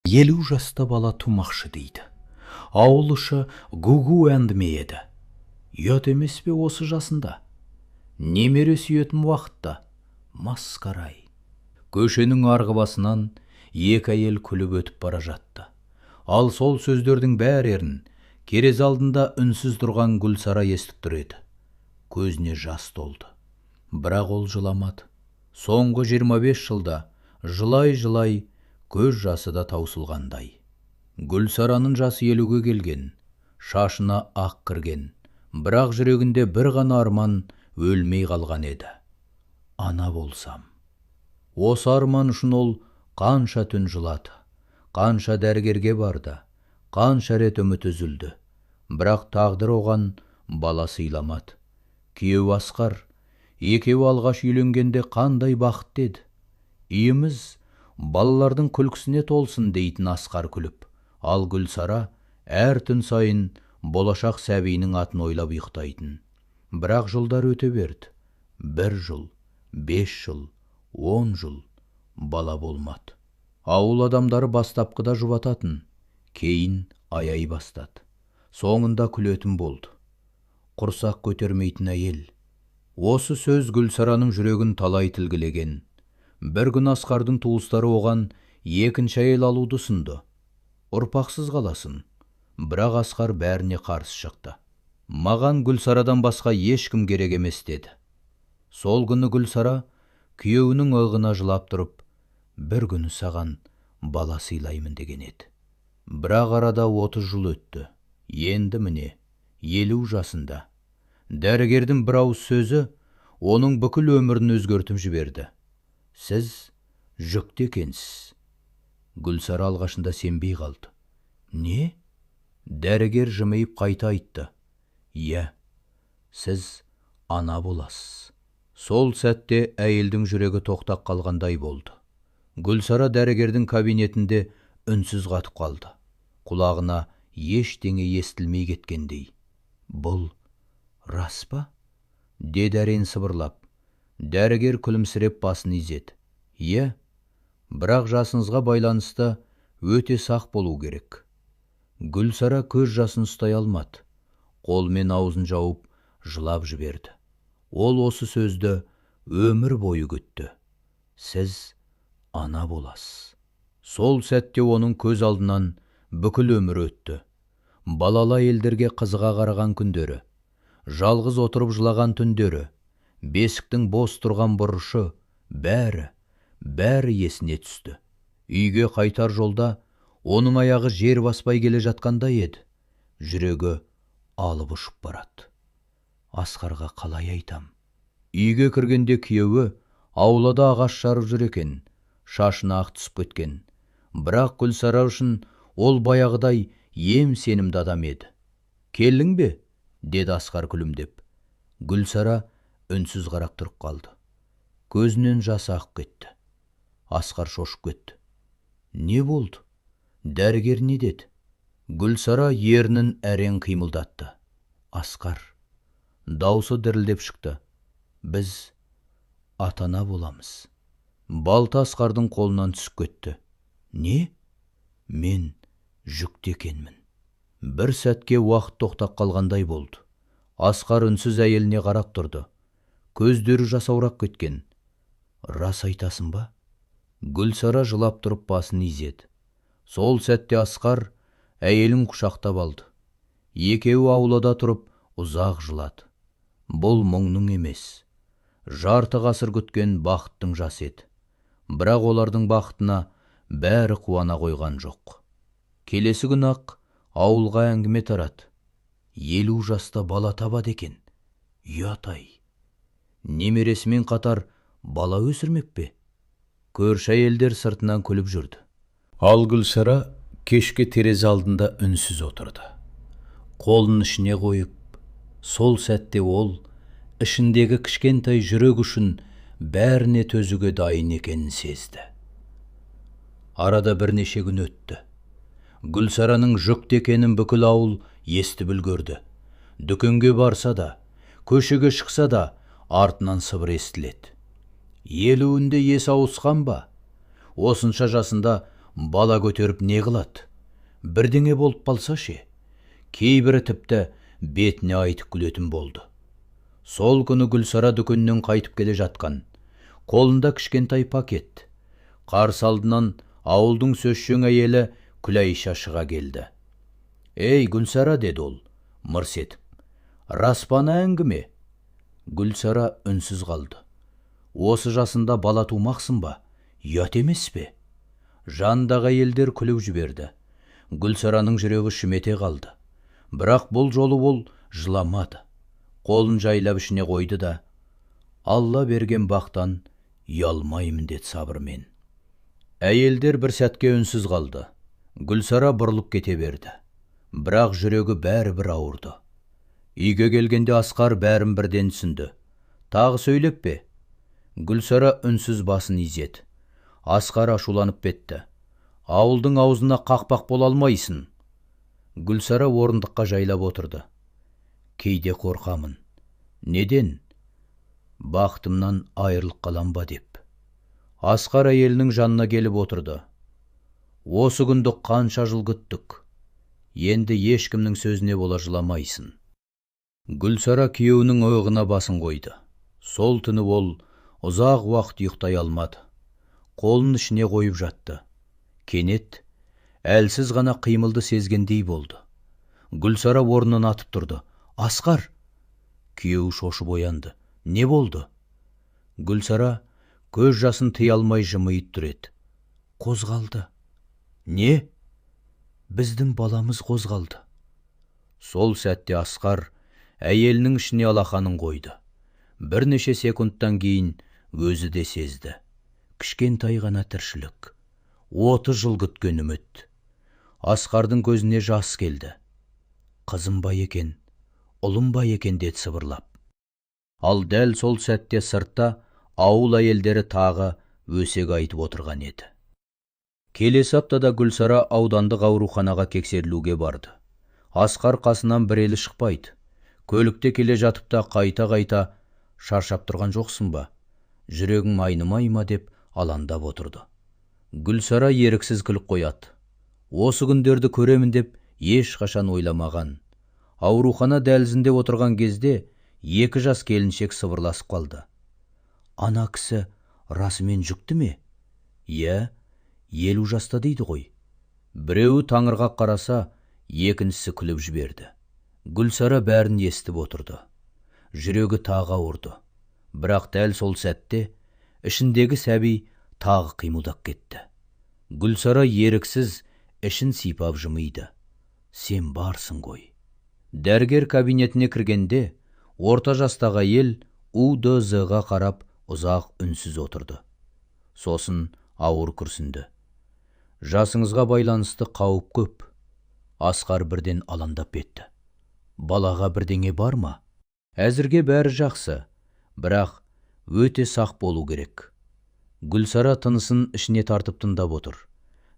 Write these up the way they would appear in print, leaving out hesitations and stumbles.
50 жаста бала тумақшы дейді. Ауыл іші гу-гу әңгіме еді. Ұят емес пе осы жасында? Немере сүйетін уақытта? Масқарай. Көшенің арғы басынан екі әйел күліп өтіп бара жатты. Ал сол сөздердің бәрерін керез алдында үнсіз тұрған Гүлсара естіп тұр еді. Көзіне жас толды. Бірақ ол жыламады. Соңғы 25 жылда жылай-жылай көз жасы да таусылғандай. Гүлсараның жасы 50-ге келген, шашына ақ кірген, бірақ жүрегінде бір ғана арман өлмей қалған еді. Ана болсам. Осы арман үшін ол қанша түн жылады, қанша дәрігерге барды, қанша рет үміт үзілді. Бірақ тағдыр оған бала сыйламады. Күйеу Асқар, екеуі алғаш үйленгенде қандай бақытты еді. Үйіміз балалардың күлкісіне толсын дейтін Асқар күліп, ал Гүлсара әр түн сайын болашақ сәбиінің атын ойлап ұйықтайтын. Бірақ жылдар өте берді. 1 жыл, 5 жыл, 10 жыл бала болмады. Ауыл адамдары бастапқыда жұбататын, кейін аяй бастады. Соңында күлетін болды. Құрсақ көтермейтін әйел. Осы сөз Гүлсараның жүрегін талай тілгілеген. Бір күн Асқардың туыстары оған екінші әйел алуды ұсынды. Ұрпақсыз қаласын. Бірақ Асқар бәріне қарсы шықты. Маған Гүлсарадан басқа ешкім керек емес деді. Сол күні Гүлсара күйеуінің ығына жылап тұрып, бір күні саған бала сыйлаймын деген еді. Бірақ арада 30 жыл өтті. Енді міне 50 жасында. Дәрігердің бір ауыз сөзі оның бүкіл өмірін өзгертіп жіберді. Сіз жүкті екенсіз. Гүлсара алғашында сенбей қалды. Не? Дәрігер жымиып қайта айтты. Иә, сіз ана боласыз. Сол сәтте әйелдің жүрегі тоқтап қалғандай болды. Гүлсара дәрігердің кабинетінде үнсіз қатып қалды. Құлағына ештеңе естілмей кеткендей. Бұл рас па? Деді әрең сыбырлап. Дәрігер күлімсіреп басын изеді. Иә, бірақ жасыңызға байланысты өте сақ болу керек. Гүлсара көз жасын ұстай алмады. Қолмен аузын жауып жылап жіберді. Ол осы сөзді өмір бойы күтті. Сіз ана боласыз. Сол сәтте оның көз алдынан бүкіл өмір өтті. Балалы әйелдерге қызыға қараған күндері, жалғыз отырып жылаған түндері, бесіктің бос тұрған бұрышы, бәрі есіне түсті. Үйге қайтар жолда оның аяғы жер баспай келе жатқандай еді. Жүрегі алып ұшып барады. Асқарға қалай айтам? Үйге кіргенде күйеуі аулада ағаш жарып жүр екен, шашына ақ түсіп кеткен. Бірақ Гүлсара үшін ол баяғыдай ем сенімді адам еді. Келдің бе? Деді Асқар күлімдеп. Гүлсара үнсіз қарап тұрып қалды. Көзінен жасы ағып кетті. Асқар шошып кетті. Не болды? Дәрігер не деді? Гүлсара ернін әрең қимылдатты. Асқар. Даусы дірілдеп шықты. Біз атана боламыз. Балта Асқардың қолынан түсіп кетті. Не? Мен жүкті екенмін. Бір сәтке уақыт тоқтап қалғандай болды. Асқар үнсіз әйеліне қарап тұрды. Көздері жасаурап кеткен. Рас айтасың ба? Гүлсара жылап тұрып басын изеді. Сол сәтте Асқар әйелін құшақтап алды. Екеуі аулада тұрып ұзақ жылады. Бұл мұңның емес, жарты ғасыр күткен бақыттың жасы еді. Бірақ олардың бақытына бәрі қуана қойған жоқ. Келесі күн ақ ауылға әңгіме тарады. 50 жаста бала табады екен. Ұят-ай. Немересімен қатар бала өсірмек пе? Көрші әйелдер сыртынан күліп жүрді. Ал Гүлсара кешке терезе алдында үнсіз отырды. Қолын ішіне қойып, сол сәтте ол ішіндегі кішкентай жүрек үшін бәріне төзуге дайын екенін сезді. Арада бірнеше күн өтті. Гүлсараның жүкті екенін бүкіл ауыл естіп үлгерді. Дүкенге барса да, көшеге шықса да, артынан сыбыр естіледі. Елуінде есі ауысқан ба? Осынша жасында Бала көтеріп не қылады? Бірдеңе болып қалса ше? Кейбірі тіпті бетіне айтып күлетін болды. Сол күні Гүлсара дүкеннен қайтып келе жатқан. Қолында кішкентай пакет. Қарсы алдынан ауылдың сөзшең әйелі Күләйша шыға келді. «Ей, Гүлсара», деді ол, мырс етіп. «Распана әңгіме?» Гүлсара үнсіз қалды. Осы жасында бала тумақсың ба? Ұят емес пе? Жандағы әйелдер күліп жіберді. Гүлсараның жүрегі шімете қалды. Бірақ бұл жолы ол жыламады. Қолын жайлап ішіне қойды да, «Алла берген бақтан ұялмаймын», деді сабырмен. Әйелдер бір сәтке үнсіз қалды. Гүлсара бұрылып кете берді. Бірақ жүрегі бәрібір ауырды. Үйге келгенде Асқар бәрін бірден түсінді. «Тағы сөйлеп пе?» Гүлсара үнсіз басын изеді. Асқар ашуланып кетті. «Ауылдың аузына қақпақ бола алмайсың». Гүлсара орындыққа жайлап отырды. «Кейде қорқамын». «Неден?» «Бақытымнан айырылып қалам ба» деп. Асқар әйелінің жанына келіп отырды. «Осы күнді қанша жыл күттік. Енді ешкімнің сөзіне бола жыламайсың». Гүлсара күйеуінің ойығына басын қойды. Сол түні ол ұзақ уақыт ұйықтай алмады. Қолын ішіне қойып жатты. Кенет әлсіз ғана қимылды сезгендей болды. Гүлсара орнынан атып тұрды. «Асқар!» Күйеуі шошып оянды. «Не болды?» Гүлсара көз жасын тыя алмай жымиып тұр еді. «Қозғалды». «Не?» «Біздің баламыз қозғалды». Сол сәтте Асқар әйелінің ішіне алақанын қойды. Бірнеше секундтан кейін өзі де сезді. Кішкентай ғана тіршілік. 30 жыл күткен үміт. Асқардың көзіне жас келді. «Қызым ба екен, ұлым ба екен?» деді сыбырлап. Ал дәл сол сәтте сыртта ауыл әйелдері тағы өсек айтып отырған еді. Келесі аптада Гүлсара аудандық ауруханаға тексерілуге барды. Асқар қасынан бір елі шықпайды. Көлікте келе жатып та қайта-қайта «Шаршап тұрған жоқсың ба? Жүрегің айнымай ма?» деп алаңдап отырды. Гүлсара еріксіз күліп қояды. Осы күндерді көремін деп ешқашан ойламаған. Аурухана дәлізінде отырған кезде 2 жас келіншек сыбырласып қалды. «Ана кісі расымен жүкті ме?» «Иә, 50 жаста дейді ғой». Біреуі таңырқақ қараса, екіншісі күліп жіберді. Гүлсара бәрін естіп отырды. Жүрегі тағы ауырды. Бірақ дәл сол сәтте ішіндегі сәби тағы қимылдап кетті. Гүлсара еріксіз ішін сипап жымиды. «Сен барсың ғой». Дәрігер кабинетіне кіргенде орта жастағы әйел УДЗ-ға қарап ұзақ үнсіз отырды. Сосын ауыр күрсінді. «Жасыңызға байланысты қауіп көп». Асқар бірден алаңдап кетті. «Балаға бірдеңе бар ма?» «Әзірге бәрі жақсы, бірақ өте сақ болу керек». Гүлсара тынысын ішіне тартып тыңдап отыр.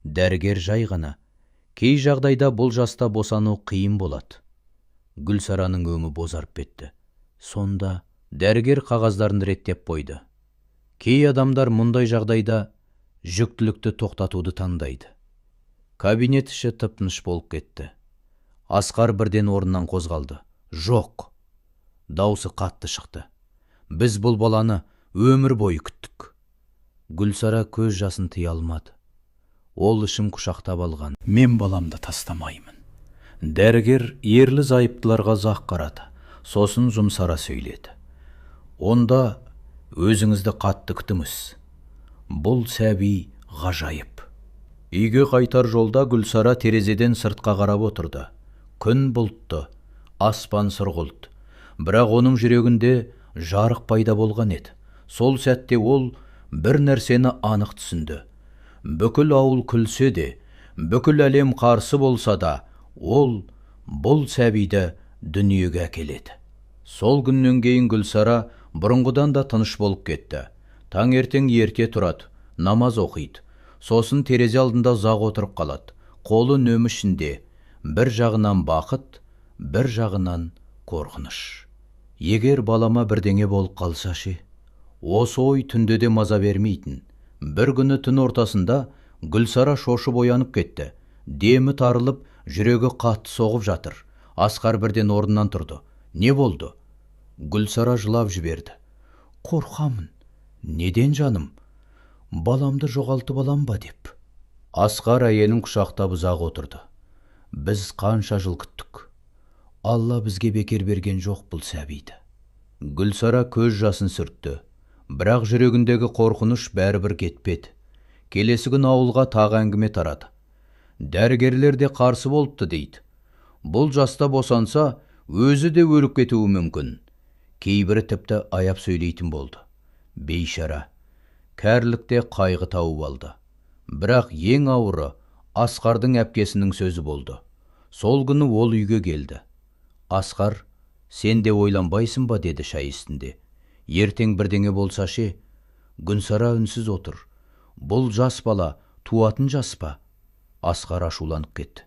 Дәрігер жай ғана, «Кей жағдайда бұл жаста босану қиын болады». Гүлсараның өңі бозарып кетті. Сонда дәрігер қағаздарын реттеп қойды. «Кей адамдар мұндай жағдайда жүктілікті тоқтатуды таңдайды». Кабинет іші тып-тыныш болып кетті. Асқар бірден орнынан қозғалды. «Жоқ». Даусы қатты шықты. «Біз бұл баланы өмір бойы күттік». Гүлсара көз жасын тыя алмады. Ол ішім құшақтап алған. «Мен баламды тастамаймын». Дәрігер ерлі зайыптыларға ұзақ қарады. Сосын жұмсара сөйледі. «Онда өзіңізді қатты күтіңіз. Бұл сәби ғажайып». Үйге қайтар жолда Гүлсара терезеден сыртқа қарап отырды. Күн бұлтты, аспан сұрғылт. Бірақ оның жүрегінде жарық пайда болған еді. Сол сәтте ол бір нәрсені анық түсінді. Бүкіл ауыл күлсе де, бүкіл әлем қарсы болса да, ол бұл сәбиді дүниеге әкеледі. Сол күннен кейін Гүлсара бұрынғыдан да тыныш болып кетті. Таңертең ерте тұрады, намаз оқиды. Сосын терезе алдында ұзақ отырып қалады. Қолы нөмі ішінде. Бір жағынан бақыт, бір жағынан қорқыныш. Егер балама бірдеңе болып қалса ше? Осы ой түнде де маза бермейтін. Бір күні түн ортасында Гүлсара шошып оянып кетті. Демі тарылып, жүрегі қатты соғып жатыр. Асқар бірден орнынан тұрды. Не болды? Гүлсара жылап жіберді. Қорқамын. Неден жаным? Баламды жоғалтып алам ба деп. Асқар әйелін құшақтап ұзақ отырды. Біз қанша жыл күттік. Алла бізге бекер берген жоқ бұл сәбиді. Гүлсара көз жасын сүртті. Бірақ жүрегіндегі қорқыныш бәрібір кетпеді. Келесі күн ауылға тағы әңгіме тарады. Дәрігерлер де қарсы болыпты дейді. Бұл жаста босанса, өзі де өліп кетуі мүмкін. Кейбірі тіпті аяп сөйлейтін болды. Бейшара, кәрілікте қайғы тауып алды. Бірақ ең ауыры Асқардың әпкесінің сөзі болды. Сол күні ол үйге келді. Асқар, сен де ойланбайсың ба, деді шай үстінде. Ертең бірдеңе болса ше? Гүлсара үнсіз отыр. Бұл жас бала, туатын жас па? Асқар ашуланып кетті.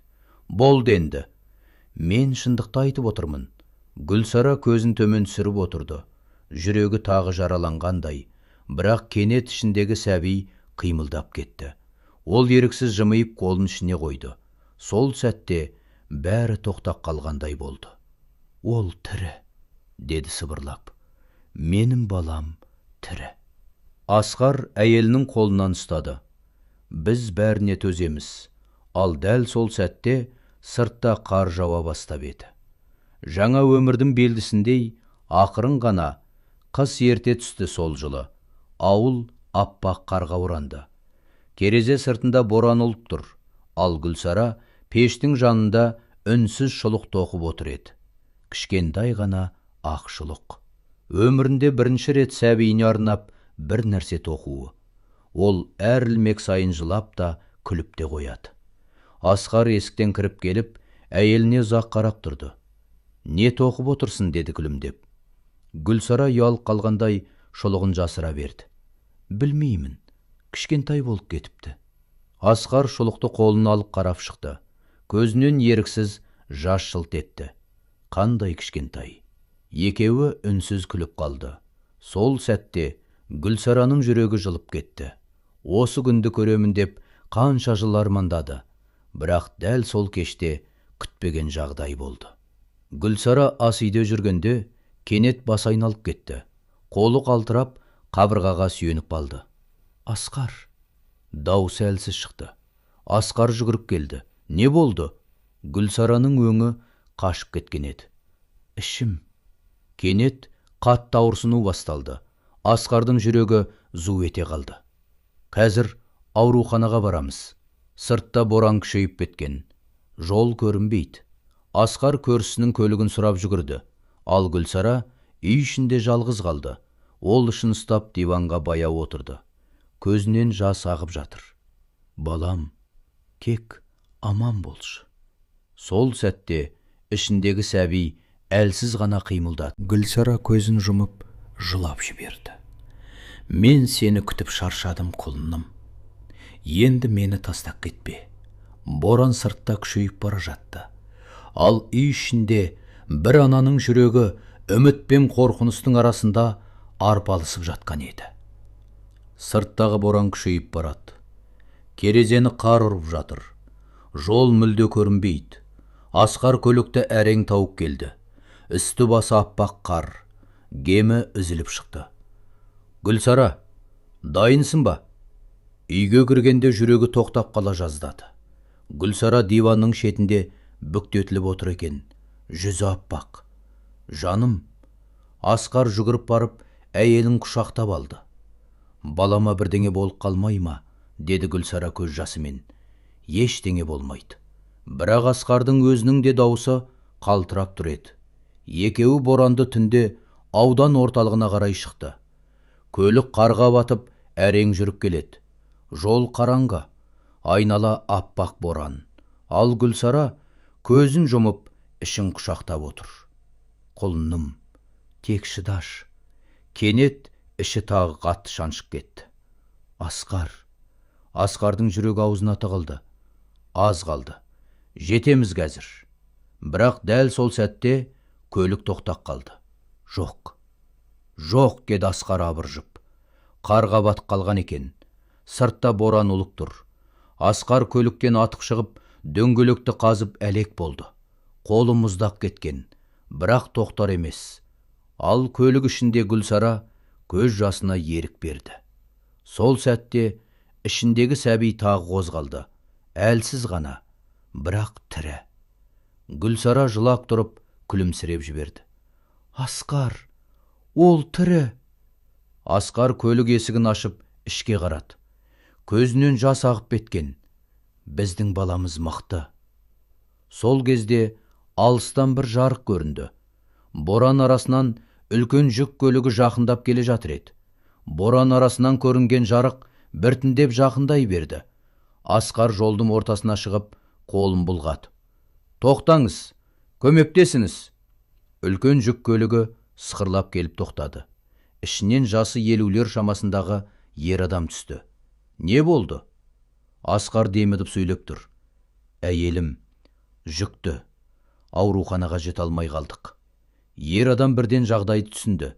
Болды енді. Мен шындықты айтып отырмын. Гүлсара көзін төмен түсіріп отырды. Жүрегі тағы жараланғандай, бірақ кенет ішіндегі сәби қимылдап кетті. Ол еріксіз жымиып қолын ішіне қойды. Сол сәтте бәрі тоқтап қалғандай болды. Ол тірі, деді сыбырлап. Менің балам тірі. Асқар әйелінің қолынан ұстады. Біз бәріне төземіз. Ал дәл сол сәтте сыртта қар жауа бастап еді. Жаңа өмірдің белгісіндей ақырын ғана қыс ерте түсті сол жылы. Ауыл аппақ қарға оранды. Терезе сыртында боран ұлып тұр. Ал Гүлсара пештің жанында үнсіз шұлық тоқып отыр еді. Кішкентай ғана ақ шұлық. Өмірінде бірінші рет сәбиіне арнап бір нәрсе тоқуы. Ол әр ілмек сайын жылап та, күліп те қояды. Асқар есіктен кіріп келіп, әйеліне ұзақ қарап тұрды. Не тоқып отырсың, деді күлімдеп. Гүлсара ұялып қалғандай шұлығын жасыра берді. Білмеймін, кішкентай болып кетіпті. Асқар шұлықты қолына алып қарап шықты. Көзінен еріксіз жас жылт етті. Қандай кішкентай. Екеуі үнсіз күліп қалды. Сол сәтте Гүлсараның жүрегі жылып кетті. Осы күнді көремін деп қанша жыл армандады. Бірақ дәл сол кеште күтпеген жағдай болды. Гүлсара ас үйде жүргенде кенет басы айналып кетті. Қолы қалтырап, қабырғаға сүйеніп қалды. Асқар. Даусы әлсіз шықты. Асқар жүгіріп келді. Не болды? Гүлсараның өңі қашып кеткен еді. Ішім. Кенет қатты ауырсыну басталды. Асқардың жүрегі зу ете қалды. Қазір ауруханаға барамыз. Сыртта боран күшейіп кеткен. Жол көрінбейді. Асқар көршісінің көлігін сұрап жүгірді. Ал Гүлсара үй ішінде жалғыз қалды. Ол ішін ұстап диванға баяу отырды. Көзінен жас ағып жатыр. Балам, кек аман болшы. Сол сәтте ішіндегі сәби әлсіз ғана қимылдады. Гүлсара көзін жұмып жылап жіберді. Мен сені күтіп шаршадым, құлыным. Енді мені тастап кетпе. Боран сыртта күшейіп бара жатты. Ал үй ішінде бір ананың жүрегі үміт пен қорқыныстың арасында арпалысып жатқан еді. Сырттағы боран күшейіп барады. Керезені қар ұрып жатыр. Жол мүлде көрінбейді. Асқар көлікті әрең тауып келді. Үсті басы аппақ қар. Гемі үзіліп шықты. Гүлсара, дайынсың ба? Үйге кіргенде жүрегі тоқтап қала жаздады. Гүлсара диванның шетінде бүктетіліп отыр екен. Жүзі аппақ. Жаным. Асқар жүгіріп барып, әйелін құшақтап алды. Балама бірдеңе болып қалмай ма? Деді Гүлсара көз жасымен. Ештеңе болмайды. Бірақ Асқардың өзінің де даусы қалтырап тұр еді. Екеуі боранды түнде аудан орталығына қарай шықты. Көлік қарға батып, әрең жүріп келеді. Жол қараңғы, айнала аппақ боран. Ал Гүлсара көзін жұмып, ішін құшақтап отыр. Құлыным, тек шыдаш. Кенет іші тағы қатты шаншып кетті. Асқар. Асқардың жүрегі аузына тығылды. Аз қалды. Жетеміз қазір. Бірақ дәл сол сәтте көлік тоқтап қалды. Жоқ. Жоқ, деді Асқар абыржып. Қарға батып қалған екен. Сыртта боран ұлып тұр. Асқар көліктен атық шығып, дөңгелекті қазып әлек болды. Қолы мұздақ кеткен, бірақ тоқтар емес. Ал көлік ішінде Гүлсара көз жасына ерік берді. Сол сәтте ішіндегі сәби тағы қозғалды. Әлсіз ғана, бірақ тірі. Гүлсара жылап тұрып, күлімсіреп жіберді. Асқар, ол тірі. Асқар көлік есігін ашып, ішке қарады. Көзінен жас ағып кеткен. Біздің баламыз мықты. Сол кезде алыстан бір жарық көрінді. Боран арасынан үлкен жүк көлігі жақындап келе жатыр еді. Боран арасынан көрінген жарық біртіндеп жақындай берді. Асқар жолдың ортасына шығып, қолын бұлғады. Тоқтаңыз, көмектесіңіз. Үлкен жүк көлігі сықырлап келіп тоқтады. Ішінен жасы елулер шамасындағы ер адам түсті. Не болды? Асқар демідіп сөйлеп тұр. Әйелім, жүкті, ауруханаға жете алмай қалдық. Ер адам бірден жағдайды түсінді.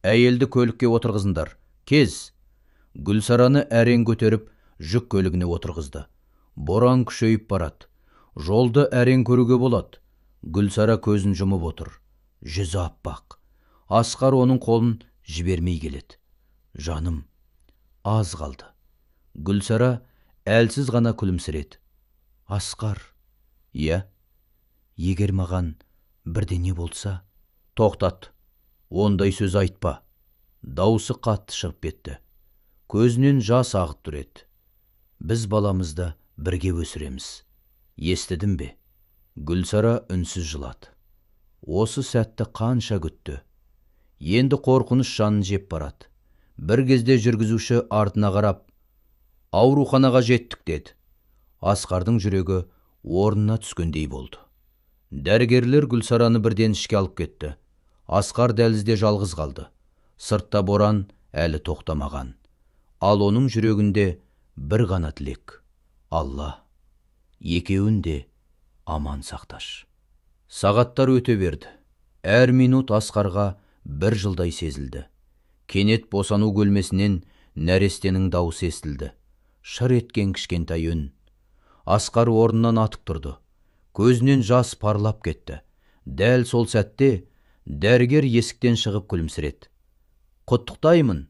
Әйелді көлікке отырғызыңдар. Кез. Гүлсараны әрең көтеріп, жүк көлігіне отырғызды. Боран күшейіп барады. Жолды әрең көруге болады. Гүлсара көзін жұмып отыр. Жүзі аппақ. Асқар оның қолын жібермей келеді. Жаным, аз қалды. Гүлсара әлсіз ғана күлімсіреді. Асқар, иә, егер маған бірдеңе болса, тоқтат. Ондай сөз айтпа. Даусы қатты шығып кетті. Көзінен жас ағып тұр еді. Біз баламызды бірге өсіреміз. Естідің бе? Гүлсара үнсіз жылады. Осы сәтті қанша күтті. Енді қорқыныш жанын жеп барады. Бір кезде жүргізуші артына қарап, ауруханаға жеттік деді. Асқардың жүрегі орнына түскендей болды. Дәрігерлер Гүлсараны бірден ішке алып кетті. Асқар дәлізде жалғыз қалды. Сыртта боран әлі тоқтамаған. Ал оның жүрегінде бір ғана тілек. Алла, екеуін де аман сақташ. Сағаттар өте берді. Әр минут Асқарға бір жылдай сезілді. Кенет босану бөлмесінен нәрестенің дауысы естілді. Шыр еткен кішкентай үн. Асқар орнынан атып тұрды. Көзінен жас парлап кетті. Дәл сол сәтте дәрігер есіктен шығып күлімсіреді. Құттықтаймын.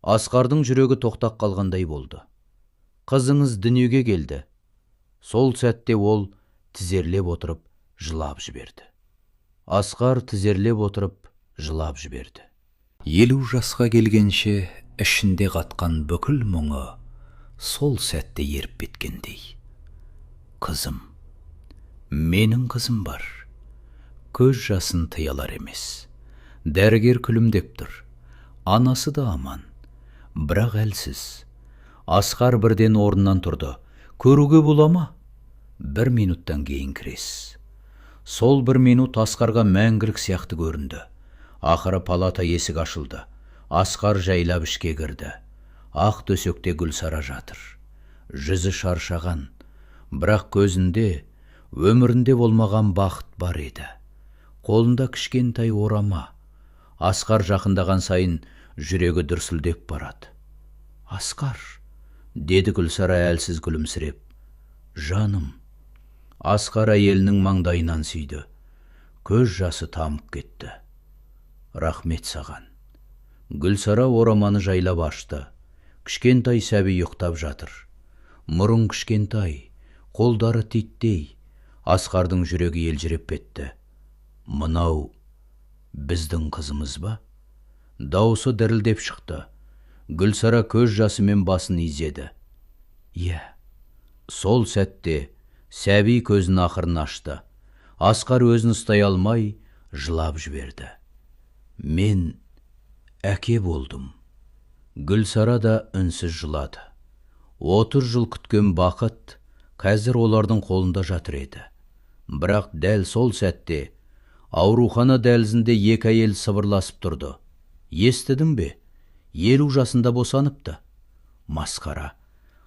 Асқардың жүрегі тоқтап қалғандай болды. Қызыңыз дүниеге келді. Сол сәтте ол тізерлеп отырып жылап жіберді. Асқар тізерлеп отырып жылап жіберді. 50 жасқа келгенше ішінде қатқан бүкіл мұңы сол сәтте еріп кеткендей. Қызым, менің қызым бар. Көз жасын тыялар емес. Дәрігер күлімдеп тұр. Анасы да аман. Бірақ әлсіз. Асқар бірден орнынан тұрды. Көруге бола ма? 1 минуттан кейін кіресіз. Сол 1 минут Асқарға мәңгілік сияқты көрінді. Ақыры палата есік ашылды. Асқар жайлап ішке кірді. Ақ төсекте Гүлсара жатыр. Жүзі шаршаған, бірақ көзінде өмірінде болмаған бақыт бар еді. Қолында кішкентай орама. Асқар жақындаған сайын жүрегі дүрсілдеп барады. Асқар, деді Гүлсара әлсіз күлімсіреп. Жаным. Асқар әйелінің маңдайынан сүйді. Көз жасы тамып кетті. Рахмет саған. Гүлсара ораманы жайлап ашты. Кішкентай сәби ұйықтап жатыр. Мұрын кішкентай, қолдары титтей. Асқардың жүрегі елжіреп кетті. Мынау біздің қызымыз ба? Даусы дірілдеп шықты. Гүлсара көз жасымен басын изеді. Иә. Сол сәтте сәби көзін ақырын ашты. Асқар өзін ұстай алмай жылап жіберді. Мен әке болдым. Гүлсара да үнсіз жылады. 30 жыл күткен бақыт қазір олардың қолында жатыр еді. Бірақ дәл сол сәтте аурухана дәлізінде екі әйел сыбырласып тұрды. Естідің бе? 50 жасында босаныпты. Масқара.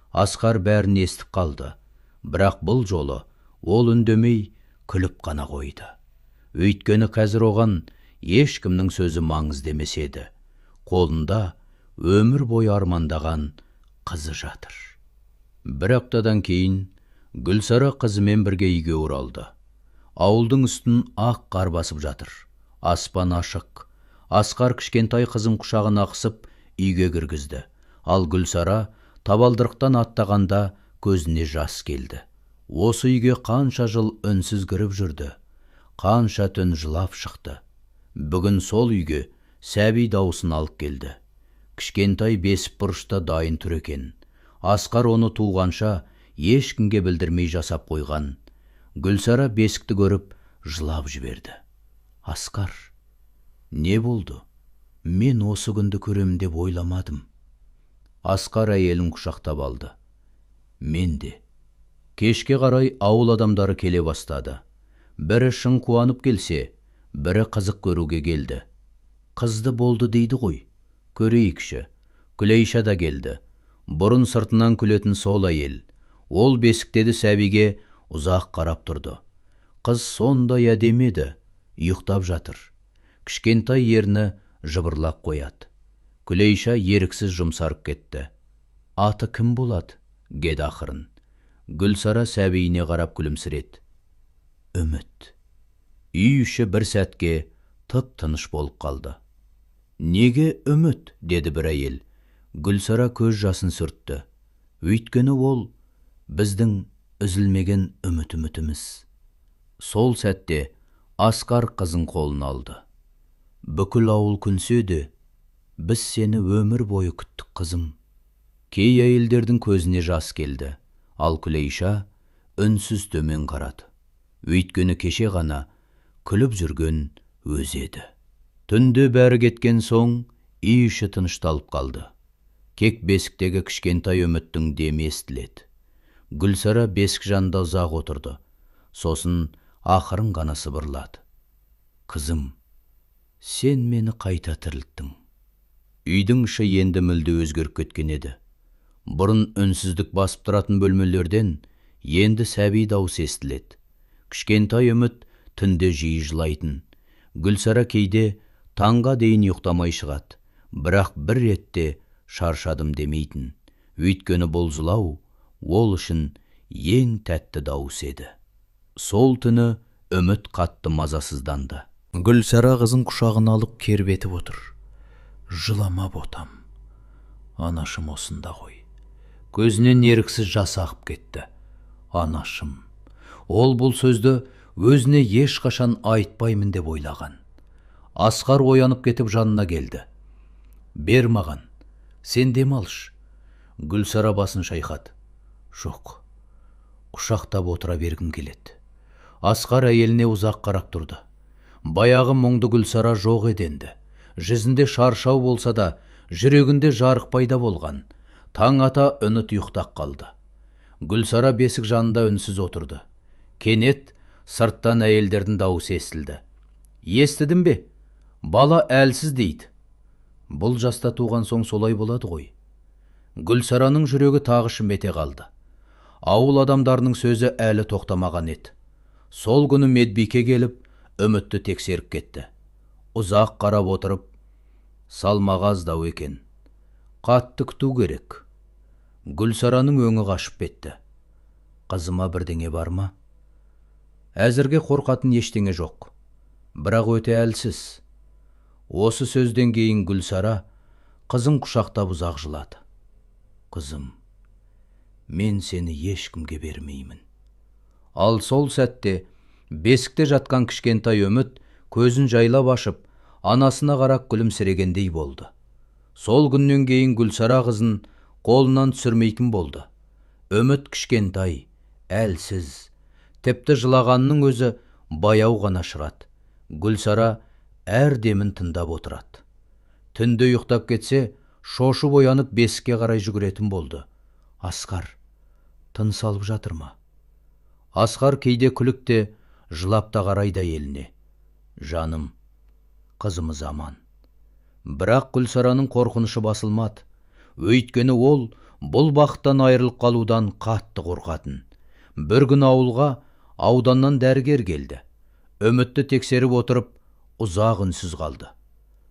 Асқар бәрін естіп қалды. Бірақ бұл жолы ол үндемей күліп қана қойды. Өйткені қазір оған ешкімнің сөзі маңызды емес еді. Қолында өмір бойы армандаған қызы жатыр. Бір аптадан кейін Гүлсара қызымен бірге үйге оралды. Ауылдың үстін ақ қар басып жатыр. Аспан ашық. Асқар кішкентай қызын құшағына қысып үйге кіргізді. Ал Гүлсара табалдырықтан аттағанда көзіне жас келді. Осы үйге қанша жыл үнсіз кіріп жүрді. Қанша түн жылап шықты. Бүгін сол үйге сәби даусын алып келді. Кішкентай бесік бұрышта дайын тұр екен. Асқар оны туғанша ешкімге білдірмей жасап қойған. Гүлсара бесікті көріп жылап жіберді. Асқар, не болды? Мен осы күнді көрем деп ойламадым. Асқар әйелін құшақтап алды. Мен де. Кешке қарай ауыл адамдары келе бастады. Бірі шын қуанып келсе, бірі қызық көруге келді. Қызды болды дейді ғой. Көрейікші. Күлейша да келді. Бұрын сыртынан күлетін сол әйел. Ол бесіктеді сәбиге ұзақ қарап тұрды. Қыз сондай әдемі еді, ұйықтап жатыр. Кішкентай ерні жыбырлап қояды. Күлейша еріксіз жұмсарып кетті. Аты кім болады? Деді ақырын. Гүлсара сәбиіне қарап күлімсіреді. Үміт. Үй іші бір сәтке тып-тыныш болып қалды. Неге үміт? Деді бір әйел. Гүлсара көз жасын сүртті. Өйткені ол біздің үзілмеген үмітіміз. Сол сәтте Асқар қызын қолын алды. Бүкіл ауыл күнседі, біз сені өмір бойы күттік қызым. Кей әйелдердің көзіне жас келді, ал Күлейша үнсіз төмен қарады. Өйткені кеше ғана күліп жүрген өз еді. Түнде бәрі кеткен соң үй іші тынышталып қалды. Кек бесіктегі кішкентай үміттің демі естіледі. Гүлсара бесік жанында ұзақ отырды. Сосын ақырын ғана сыбырлады. Қызым, сен мені қайта тірілттің. Үйдің іші енді мүлде өзгеріп кеткен еді. Бұрын үнсіздік басып тұратын бөлмелерден енді сәби дауыс естіледі. Кішкентай үміт түнде жиі жылайтын. Гүлсара кейде таңға дейін ұйықтамай шығады. Бірақ бір ретте шаршадым демейтін. Өйткені бұл жылау ол үшін ең тәтті дауыс еді. Сол түні үміт қатты мазасызданды. Гүлсара қызын құшағына алып кербетіп отыр. Жылама ботам. Анашым осында ғой. Көзінен еріксіз жас ағып кетті. Анашым. Ол бұл сөзді өзіне ешқашан айтпаймын деп ойлаған. Асқар оянып кетіп жанына келді. Бер маған. Сен демалшы. Гүлсара басын шайқады. Жоқ. Құшақтап отыра бергім келеді. Асқар әйеліне ұзақ қарап тұрды. Баяғы мұңды Гүлсара жоқ еденді. Жүзінде шаршау болса да, жүрегінде жарық пайда болған. Таң ата үміт ұйықтап қалды. Гүлсара бесік жанында үнсіз отырды. Кенет сырттан әйелдердің дауысы естілді. Естідің бе? Бала әлсіз дейді. Бұл жаста туған соң солай болады ғой. Гүлсараның жүрегі тағы шымете қалды. Ауыл адамдарының сөзі әлі тоқтамаған еді. Сол күні медбике келіп, үмітті тексеріп кетті. Ұзақ қарап отырып, салмағы аздау екен. Қатты күту керек. Гүлсараның өңі қашып кетті. Қызыма бірдеңе бар ма? Әзірге қорқатын ештеңе жоқ. Бірақ өте әлсіз. Осы сөзден кейін Гүлсара қызын құшақтап ұзақ жылады. Қызым, мен сені ешкімге бермеймін. Ал сол сәтте бесікте жатқан кішкентай үміт көзін жайлап ашып, анасына қарап күлімсірегендей болды. Сол күннен кейін Гүлсара қызын қолынан түсірмейтін болды. Үміт кішкентай, әлсіз, тіпті жылағанның өзі баяу ғана шығады. Гүлсара әр демін тыңдап отырады. Түнде ұйықтап кетсе, шошып оянып бесікке қарай жүгіретін болды. Асқар, тыныс алып жатыр ма? Асқар кейде күлікте, жылап та қарайды әйеліне. Жаным, қызымыз аман. Бірақ Гүлсараның қорқынышы басылмады. Өйткені ол бұл бақыттан айырылып қалудан қатты қорқатын. Бір күн ауылға ауданнан дәрігер келді. Үмітті тексеріп отырып, ұзақ үнсіз қалды.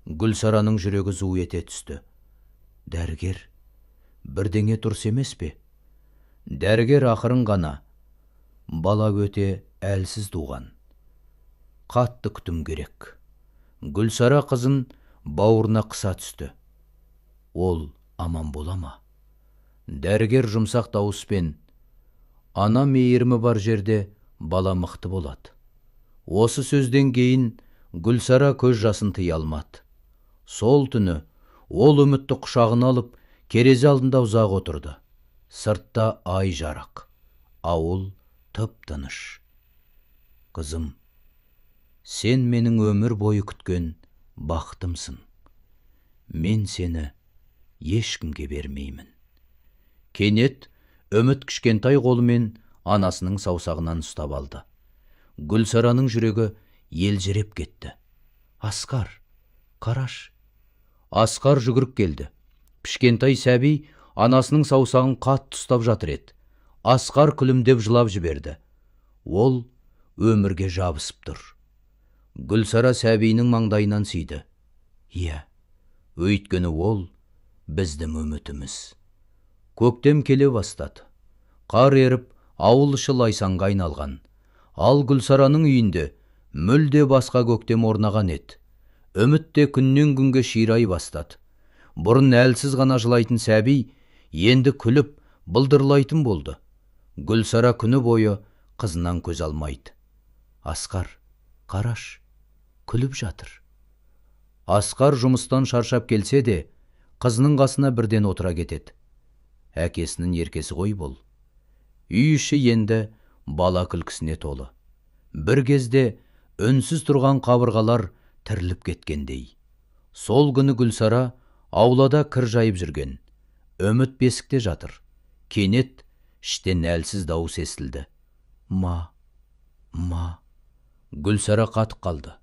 Гүлсараның жүрегі зу ете түсті. Дәрігер, бірдеңе дұрыс емес пе? Дәрігер ақырын ғана: бала өте әлсіз туған. Қатты күтім керек. Гүлсара қызын бауырына қыса түсті. Ол аман бола ма? Дәрігер жұмсақ дауыспен: ана мейірімі бар жерде бала мықты болады. Осы сөзден кейін Гүлсара көз жасын тыя алмады. Сол түні ол үмітті құшағына алып, терезе алдында ұзақ отырды. Сыртта ай жарық, ауыл тып-тыныш. Қызым, сен менің өмір бойы күткен бақытымсың. Мен сені ешкімге бермеймін. Кенет үміт кішкентай қолымен анасының саусағынан ұстап алды. Гүлсараның жүрегі елжіреп кетті. Асқар, қараш. Асқар жүгіріп келді. Кішкентай сәби анасының саусағын қатты ұстап жатыр еді. Асқар күлімдеп жылап жіберді. Ол өмірге жабысып тұр. Гүлсара сәбиінің маңдайынан сүйді. Иә, өйткені ол біздің үмітіміз. Көктем келе бастады. Қар еріп, ауыл іші лайсаңға айналған. Ал Гүлсараның үйінде мүлде басқа көктем орнаған еді. Үміт те күннен күнге ширай бастады. Бұрын әлсіз ғана жылайтын сәби енді күліп, былдырлайтын болды. Гүлсара күні бойы қызынан көз алмайды. Асқар, қараш, күліп жатыр. Асқар жұмыстан шаршап келсе де, қызының қасына бірден отыра кетеді. Әкесінің еркесі ғой бұл. Үй іші енді бала күлкісіне толы. Бір кезде үнсіз тұрған қабырғалар тіріліп кеткендей. Сол күні Гүлсара аулада кір жайып жүрген. Үміт бесікте жатыр. Кенет іштен әлсіз дауыс естілді. Ма. Гүлсара қатып қалды.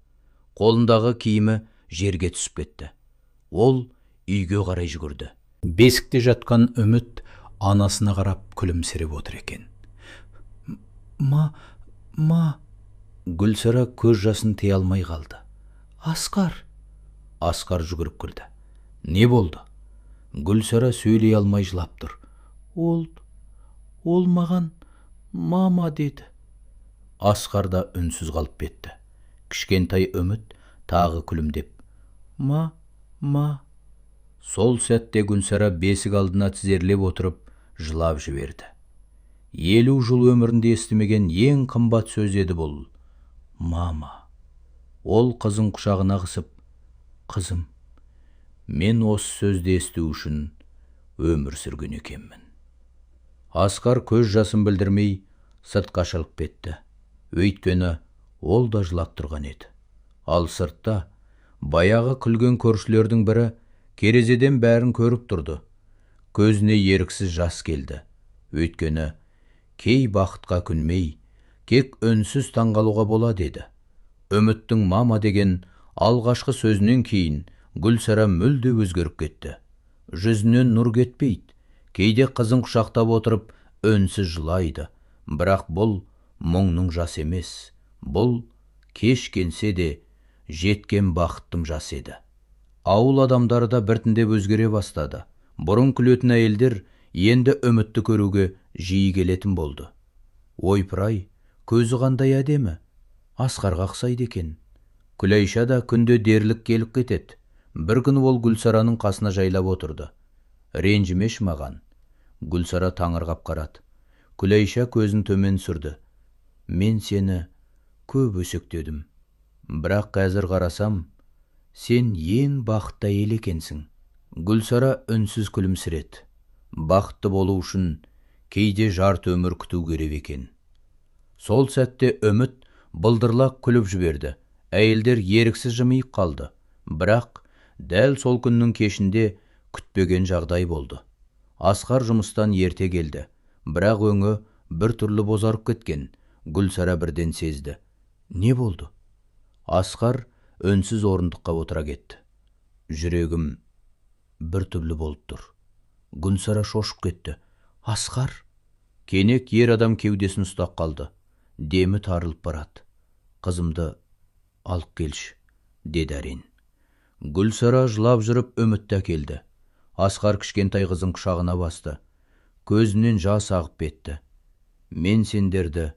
Қолындағы киімі жерге түсіп кетті. Ол үйге қарай жүгірді. Бесікте жатқан Үміт анасына қарап күлімсіреп отыр екен. Ма. Гүлсара көз жасын тыя алмай қалды. Асқар. Асқар жүгіріп кірді. Не болды? Гүлсара сөйлей алмай жылап тұр. Ол маған мама деді. Асқар да үнсіз қалып кетті. Кішкентай Үміт тағы күлімдеп: Ма. Сол сәтте Гүлсара бесік алдына тізерлеп отырып жылап жіберді. 50 жыл өмірінде естімеген ең қымбат сөз еді бұл. Мама. Ол қызын құшағына қысып: Қызым, мен осы сөзді есту үшін өмір сүрген екенмін. Асқар көз жасын білдірмей сыртқа шығып кетті. Өйткені ол да жылап тұрған еді. Ал сыртта баяғы күлген көршілердің бірі терезеден бәрін көріп тұрды. Көзіне еріксіз жас келді. Өйткені кей бақытқа күнмей, тек үнсіз таңғалуға болады еді. Үміттің мама деген алғашқы сөзінен кейін Гүлсара мүлде өзгеріп кетті. Жүзінен нұр кетпейді. Кейде қызын құшақтап отырып үнсіз жылайды. Бірақ бұл мұңның жас емес. Бұл кеш келсе де жеткен бақыттың жас еді. Ауыл адамдары да біртіндеп өзгере бастады. Бұрын күлетін әйелдер енді Үмітті көруге жиі келетін болды. Ойпыр-ай, көзі қандай әдемі, Асқарға ұқсайды екен. Күләйша да күнде дерлік келіп кетеді. Бір күні ол Гүлсараның қасына жайлап отырды. Ренжімеш маған. Гүлсара таңырқап қарады. Күләйша көзін төмен сүрді. Мен сені көп өсектедім. Бірақ қазір қарасам, сен ең бақытты әйел екенсің. Гүлсара үнсіз күлімсіреді. Бақытты болу үшін кейде жарты өмір күту керек екен. Сол сәтте Үміт былдырлақ күліп жіберді. Әйелдер еріксіз жымиып қалды. Бірақ дәл сол күннің кешінде күтпеген жағдай болды. Асқар жұмыстан ерте келді. Бірақ өңі бір түрлі бозарып кеткен. Гүлсара бірден сезді. Не болды? Асқар үнсіз орындыққа отыра кетті. Жүрегім бір түрлі болып тұр. Гүлсара шошып кетті. Асқар? Кенет ер адам кеудесін ұстап қалды. Демі тарылып барады. Қызымды алып келші, деді әрең. Гүлсара жылап жүріп Үмітті әкелді. Асқар кішкентай қызын құшағына басты. көзінен жас ағып кетті. Мен сендерді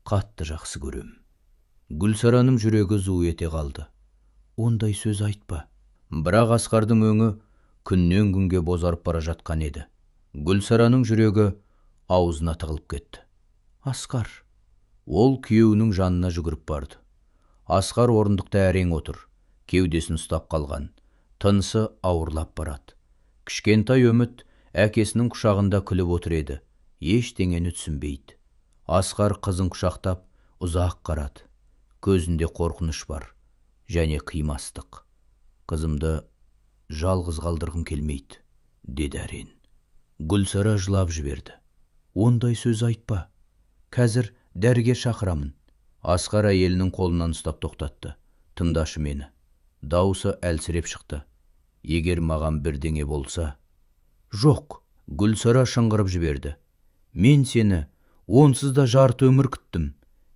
қатты жақсы көрем. Гүлсараның жүрегі зу ете қалды. Ондай сөз айтпа. Бірақ Асқардың өңі күннен күнге бозарып бара жатқан еді. Гүлсараның жүрегі аузына тығылып кетті. Асқар. Ол күйеуінің жанына жүгіріп барды. Асқар орындықта әрең отыр. Кеудесін ұстап қалған. Тынысы ауырлап барады. Кішкентай Үміт әкесінің құшағында күліп отыр еді. Ештеңені түсінбейді. Асқар қызын құшақтап ұзақ қарады. Көзінде қорқыныш бар және қимастық. Қызымды жалғыз қалдырғым келмейді, деді әрең. Гүлсара жылап жіберді. Ондай сөз айтпа. Қазір дәрігер шақырамын. Асқар әйелінің қолынан ұстап тоқтатты. Тыңдашы мені. Дауысы әлсіреп шықты. Егер маған бірдеңе болса... Жоқ, Гүлсара шыңғырып жіберді. Мен сені онсыз да жарты өмір күттім.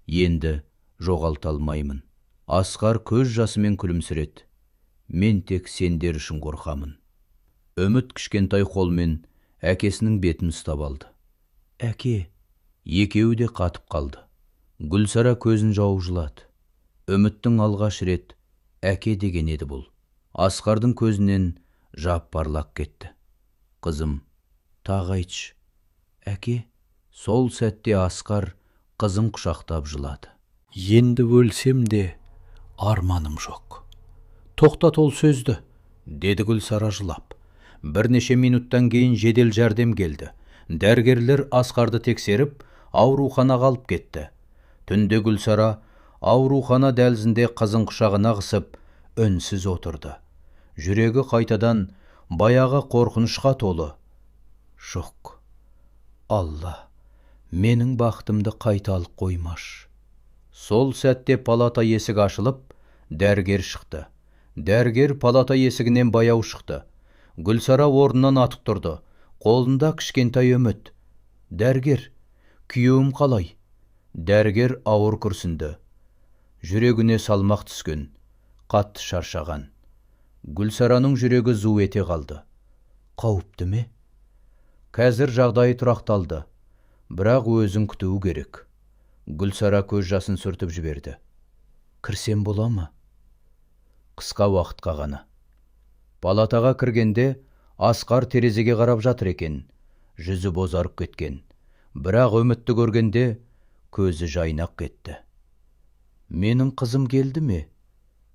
Енді жоғалта алмаймын. Асқар көз жасымен күлімсіреді. Мен тек сендер үшін қорқамын. Үміт кішкентай қолмен әкесінің бетін ұстап алды. Әке, екеуі де қатып қалды. Гүлсара көзін жауып жылады. Үміттің алғаш рет әке деген еді бұл. Асқардың көзінен жап парлап кетті. Қызым, тағы айтшы. Әке, сол сәтте Асқар қызын құшақтап жылады. Енді өлсем де арманым жоқ. Тоқтат ол сөзді, деді Гүлсара жылап. Бірнеше минуттан кейін жедел жәрдем келді. Дәрігерлер Асқарды тексеріп, ауруханаға алып кетті. Түнде Гүлсара аурухана дәлізінде қызын құшағына қысып, үнсіз отырды. Жүрегі қайтадан баяғы қорқынышқа толы. Жоқ, Алла, менің бақытымды қайта алып қоймаш. Сол сәтте палата есігі ашылып, дәрігер шықты. Дәрігер палата есігінен баяу шықты. Гүлсара орнынан атып тұрды. Қолында кішкентай Үміт. Дәрігер, күйеуім қалай? Дәрігер ауыр күрсінді. Жүрегіне салмақ түскен, қатты шаршаған. Гүлсараның жүрегі зу ете қалды. Қауіпті ме? Қазір жағдайы тұрақталды, бірақ өзін күтуі керек. Гүлсара көз жасын сүртіп жіберді. Кірсем бола ма? Қысқа уақытқа ғана. Палатаға кіргенде Асқар терезеге қарап жатыр екен. Жүзі бозарып кеткен. Бірақ Үмітті көргенде көзі жайнақ кетті. Менің қызым келді ме?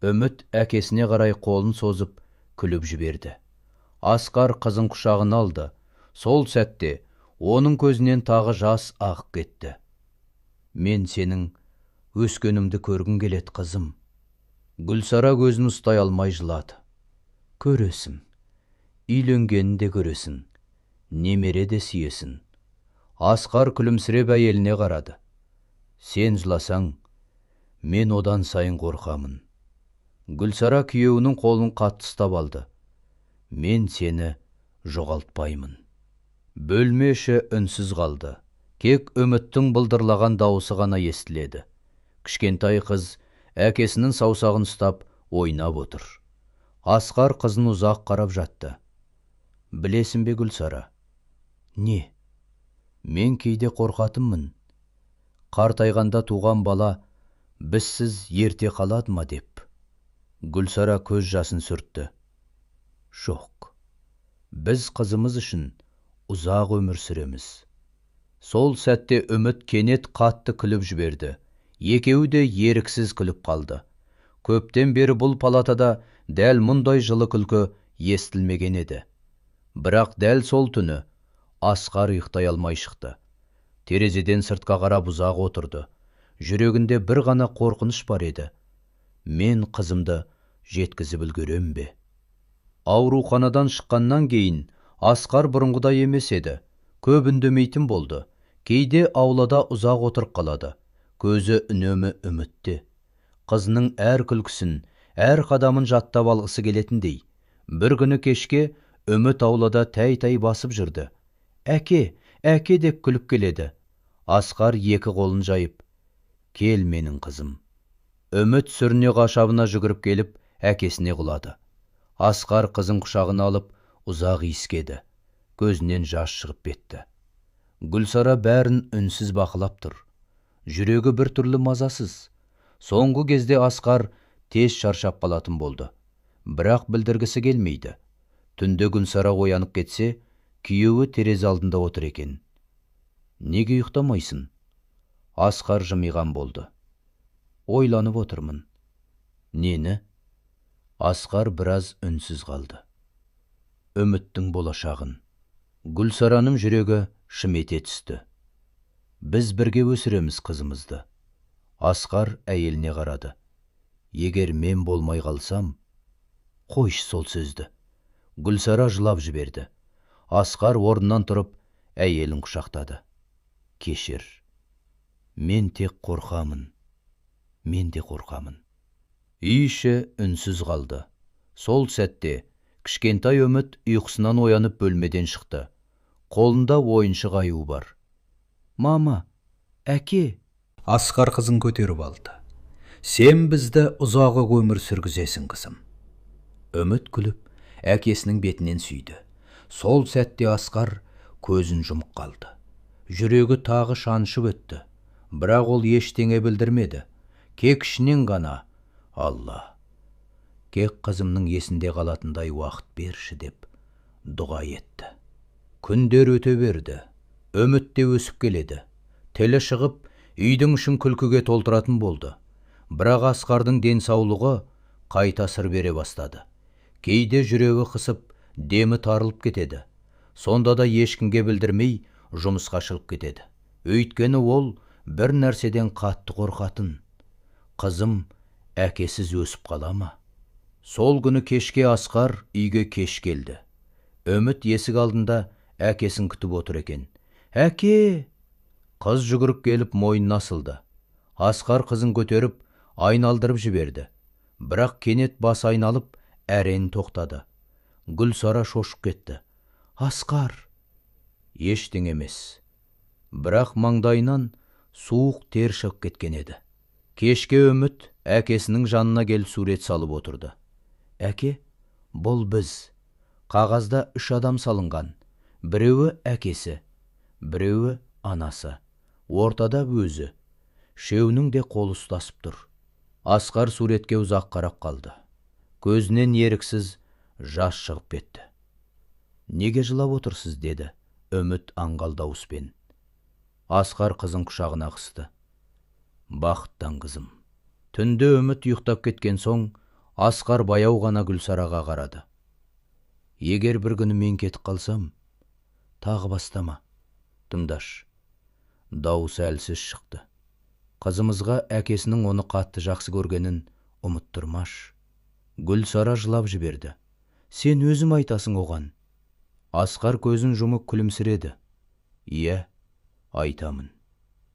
Үміт әкесіне қарай қолын созып күліп жіберді. Асқар қызын құшағына алды. Сол сәтте оның көзінен тағы жас ағып кетті. Мен сенің өскеніңді көргім келеді, қызым. Гүлсара көзін ұстай алмай жылады. Көресің, үйленгенін де көресің, немере де сүйесің. Асқар күлімсіреп әйеліне қарады. Сен жыласаң, мен одан сайын қорқамын. Гүлсара күйеуінің қолын қатты ұстап алды. Мен сені жоғалтпаймын. Бөлме іші үнсіз қалды. Кек Үміттің былдырлаған дауысы ғана естіледі. Кішкентай қыз әкесінің саусағын ұстап ойнап отыр. Асқар қызын ұзақ қарап жатты. Білесің бе, Гүлсара? Не? Мен кейде қорқатынмын. Қартайғанда туған бала бізсіз ерте қалады ма деп. Гүлсара көз жасын сүртті. Жоқ, біз қызымыз үшін ұзақ өмір сүреміз. Сол сәтте Үміт кенет қатты күліп жіберді. Екеуі де еріксіз күліп қалды. Көптен бері бұл палатада дәл мұндай жылы күлкі естілмеген еді. Бірақ дәл сол түні Асқар ұйықтай алмай шықты. Терезеден сыртқа қарап ұзақ отырды. Жүрегінде бір ғана қорқыныш бар еді. Мен қызымды жеткізіп үлгерем бе? Ауруханадан шыққаннан кейін Асқар бұрынғыдай емес еді. Көп үндемейтін болды. Кейде аулада ұзақ отырып қалады. Көзі үнемі Үмітте. Қызының әр күлкісін, әр қадамын жаттап алғысы келетіндей. Бір күні кешке Үміт аулада тәй-тәй басып жүрді. Әке, әке деп күліп келеді. Асқар екі қолын жайып, кел менің қызым. Үміт сүріне қашабына жүгіріп келіп, әкесіне құлады. Асқар қызын құшағына алып, ұзақ иіскеді. Көзінен жас шығып кетті. Гүлсара бәрін үнсіз бақылап тұр. Жүрегі бір түрлі мазасыз. Соңғы кезде Асқар тез шаршап қалатын болды. Бірақ білдіргісі келмейді. Түнде Гүлсара оянып кетсе, күйеуі терезе алдында отыр екен. Неге ұйықтамайсың? Асқар жымиған болды. Ойланып отырмын. Нені? Асқар біраз үнсіз қалды. Үміттің болашағын. Гүлсараның жүрегі шым ете түсті. Біз бірге өсіреміз қызымызды. Асқар әйеліне қарады. Егер мен болмай қалсам, қойшы сол сөзді. Гүлсара жылап жіберді. Асқар орнынан тұрып, әйелін құшақтады. Кешір. Мен тек қорқамын. Мен де қорқамын. Үй іші үнсіз қалды. Сол сәтте кішкентай Үміт ұйқысынан оянып бөлмеден шықты. Қолында ойыншық аю бар. Мама, әке. Асқар қызын көтеріп алды. Сен бізді ұзағы өмір сүргізесің, қызым. Үміт күліп, әкесінің бетінен сүйді. Сол сәтте Асқар көзін жұмып қалды. Жүрегі тағы шаншып өтті. Бірақ ол ештеңе білдірмеді. Кек ішінен ғана, Алла, кек қызымның есінде қалатындай уақыт берші деп дұға етті. Күндер өте берді. Үміт те өсіп келеді. Тілі шығып, үйдің ішін күлкіге толтыратын болды. Бірақ Асқардың денсаулығы қайта сыр бере бастады. Кейде жүрегі қысып, демі тарылып кетеді. Сонда да ешкімге білдірмей жұмысқа шығып кетеді. Өйткені ол бір нәрседен қатты қорқатын. Қызым әкесіз өсіп қала ма? Сол күні кешке Асқар үйге кеш келді. Үміт есік алдында әкесін күтіп отыр екен. Әке! Қыз жүгіріп келіп мойнына асылды. Асқар қызын көтеріп, айналдырып жіберді. Бірақ кенет бас айналып, әрен тоқтады. Гүлсара шошып кетті. Асқар! Ештеңе емес. Бірақ маңдайынан суық тер шығып кеткен еді. Кешке Үміт әкесінің жанына келіп сурет салып отырды. Әке, бұл біз. Қағазда 3 адам салынған. Біреуі әкесі, біреуі анасы, ортада өзі. Шеуінің де қолы ұстасып тұр. Асқар суретке ұзақ қарап қалды. Көзінен еріксіз жас шығып кетті. Неге жылап отырсыз, деді Үміт аңғал дауыспен. Асқар қызын құшағына қысты. Бақыттан, қызым. Түнде Үміт ұйықтап кеткен соң, Асқар баяу ғана Гүлсараға қарады. Егер бір күні мен кетіп қалсам, тағы бастама. Тыңдаш. Дауысы әлсіз шықты. Қызымызға әкесінің оны қатты жақсы көргенін ұмыттырмаш. Гүлсара жылап жіберді. Сен өзім айтасың оған. Асқар көзін жұмып күлімсіреді. Иә, айтамын.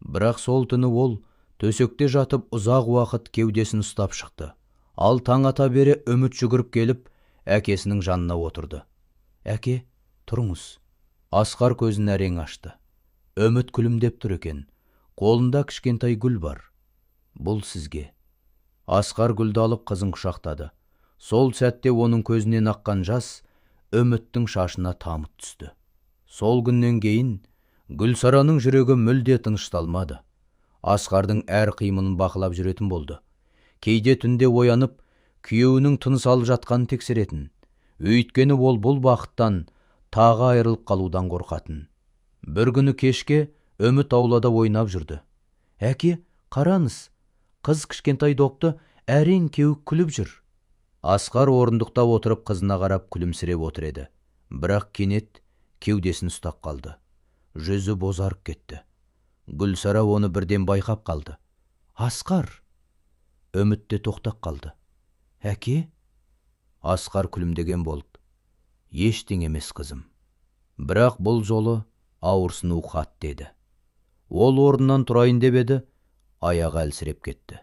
Бірақ сол түні ол төсекте жатып ұзақ уақыт кеудесін ұстап шықты. Ал таң ата бере Үміт жүгіріп келіп, әкесінің жанына отырды. Әке, тұрыңыз. Асқар көзін әрең ашты. Үміт күлімдеп тұр екен. Қолында кішкентай гүл бар. Бұл сізге. Асқар гүлді алып қызын құшақтады. Сол сәтте оның көзінен аққан жас Үміттің шашына тамып түсті. Сол күннен кейін Гүлсараның жүрегі мүлде тынышталмады. Асқардың әр қимылын бақылап жүретін болды. Кейде түнде оянып, күйеуінің тыныс алып жатқанын тексеретін. Өйткені ол бұл бақыттан тағы айырылып қалудан қорқатын. Бір күні кешке Үміт аулада ойнап жүрді. Әке, қараңыз, қыз кішкентай допты әрең кеуіп күліп жүр. Асқар орындықта отырып қызына қарап күлімсіреп отыр еді. Бірақ кенет кеудесін ұстап қалды. Жүзі бозарып кетті. Гүлсара оны бірден байқап қалды. Асқар! Үміт те тоқтап қалды. Әке? Асқар күлімдеген болып. Ештеңе емес, қызым. Бірақ бұл жолы ауырсыну қатты деді. Ол орнынан тұрайын деп еді, аяғы әлсіреп кетті.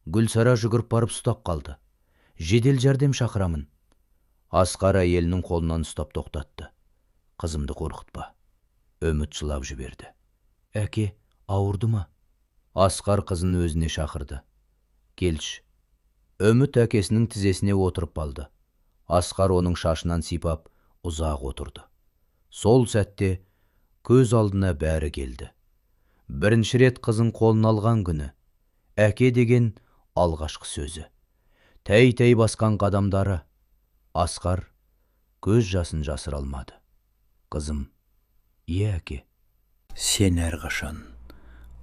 Гүлсара жүгіріп барып ұстап қалды. Жедел жәрдем шақырамын. Асқар әйелінің қолынан ұстап тоқтатты. Қызымды қорқытпа. Үміт жылап жіберді. Әке, ауырды ма? Асқар қызын өзіне шақырды. Келші. Үміт әкесінің тізесіне отырып қалды. Асқар оның шашынан сипап ұзақ отырды. Сол сәтте көз алдына бәрі келді. Бірінші рет қызын қолын алған күні, әке деген алғашқы сөзі, тәй-тәй басқан қадамдары. Асқар көз жасын жасыра алмады. Қызым, әке, сен әрқашан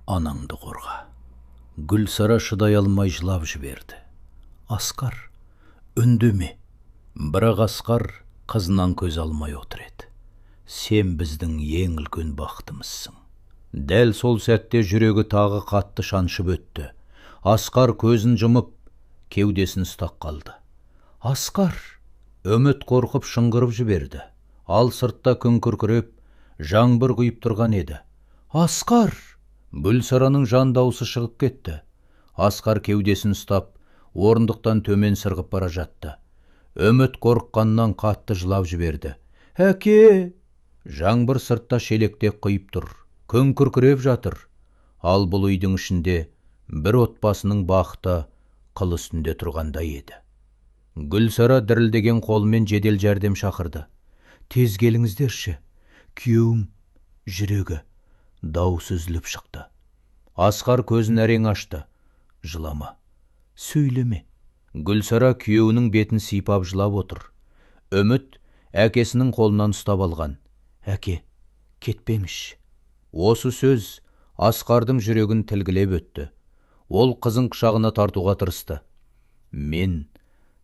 анаңды қорға. Гүлсара шыдай алмай жылап жіберді. Асқар, үндеме. Бірақ Асқар қызынан көз алмай отыр еді. Сен біздің ең үлкен бақытымызсың. Дәл сол сәтте жүрегі тағы қатты шаншып өтті. Асқар көзін жұмып, кеудесін ұстап қалды. Асқар! Үміт қорқып шыңғырып жіберді. Ал сыртта күн күркіреп, жаңбыр құйып тұрған еді. Асқар! Гүлсараның жан дауысы шығып кетті. Асқар кеудесін ұстап, орындықтан төмен сырғып бара жатты. Үміт қорыққаннан қатты жылап жіберді. Әке! Жаңбыр сыртта шелектеп құйып тұр. Күн күркіреп жатыр. Ал бұл үйдің ішінде бір отбасының бақыты қыл үстінде тұрғандай еді. Гүлсара дірілдеген қолымен жедел жәрдем шақырды. Тез келіңіздерші, күйеуім, жүрегі. Дауысы үзіліп шықты. Асқар көзін әрең ашты. Жылама, сөйлеме. Гүлсара күйеуінің бетін сипап жылап отыр. Үміт әкесінің қолынан ұстап алған. Әке, кетпеңізші. Осы сөз Асқардың жүрегін тілгілеп өтті. Ол қызын құшағына тартуға тырысты. Мен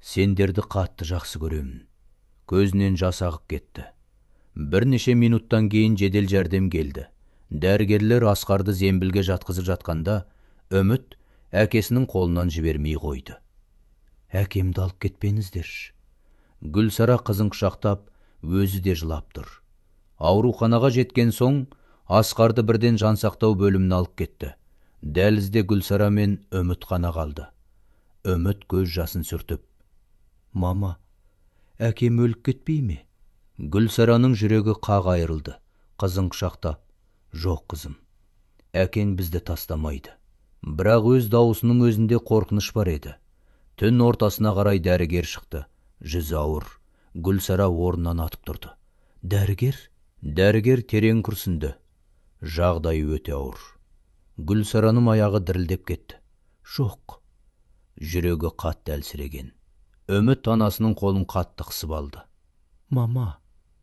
сендерді қатты жақсы көремін. Көзінен жас ағып кетті. Бірнеше минуттан кейін жедел жәрдем келді. Дәрігерлер Асқарды зембілге жатқызып жатқанда, Үміт әкесінің қолынан жібермей қойды. Әкемді алып кетпеңіздерші. Гүлсара қызын құшақтап, өзі де жылап тұр. Ауруханаға жеткен соң, Асқарды бірден жансақтау бөліміне алып кетті. Дәлізде Гүлсара мен Үміт қана қалды. Үміт көз жасын сүртіп, мама, әкем өліп кетпей ме? Гүлсараның жүрегі қақ айырылды. Қызын құшақтап, жоқ қызым, әкең бізді тастамайды. Бірақ өз дауысының өзінде қорқыныш бар еді. Түн ортасына қарай дәрігер шықты. Жүзі ауыр. Гүлсара орнынан атып тұрды. Дәрігер? Дәрігер терең күрсінді. Жағдайы өте ауыр. Гүлсараның аяғы дірілдеп кетті. Жоқ. Жүрегі қатты әлсіреген. Үміт анасының қолын қатты қысып алды. Мама.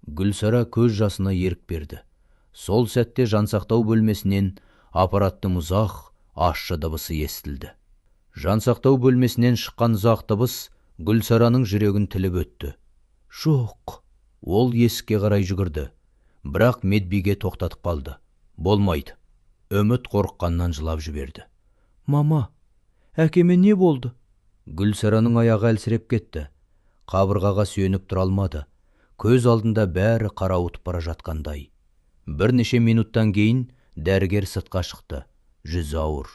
Гүлсара көз жасына ерік берді. Сол сәтте жансақтау бөлмесінен аппараттың ұзақ, ащы дыбысы естілді. Жансақтау бөлмесінен шыққан ұзақ дыбыс Гүлсараның жүрегін тіліп өтті. Жоқ. Ол есікке қарай жүгірді. Бірақ медбике тоқтатып қалды. Болмайды. Үміт қорыққаннан жылап жіберді. Мама, әкеме не болды? Гүлсараның аяғы әлсіреп кетті. Қабырғаға сүйеніп тұра алмады. Көз алдында бәрі қарауытып бара жатқандай. Бірнеше минуттан кейін дәрігер сыртқа шықты. Жүзі ауыр.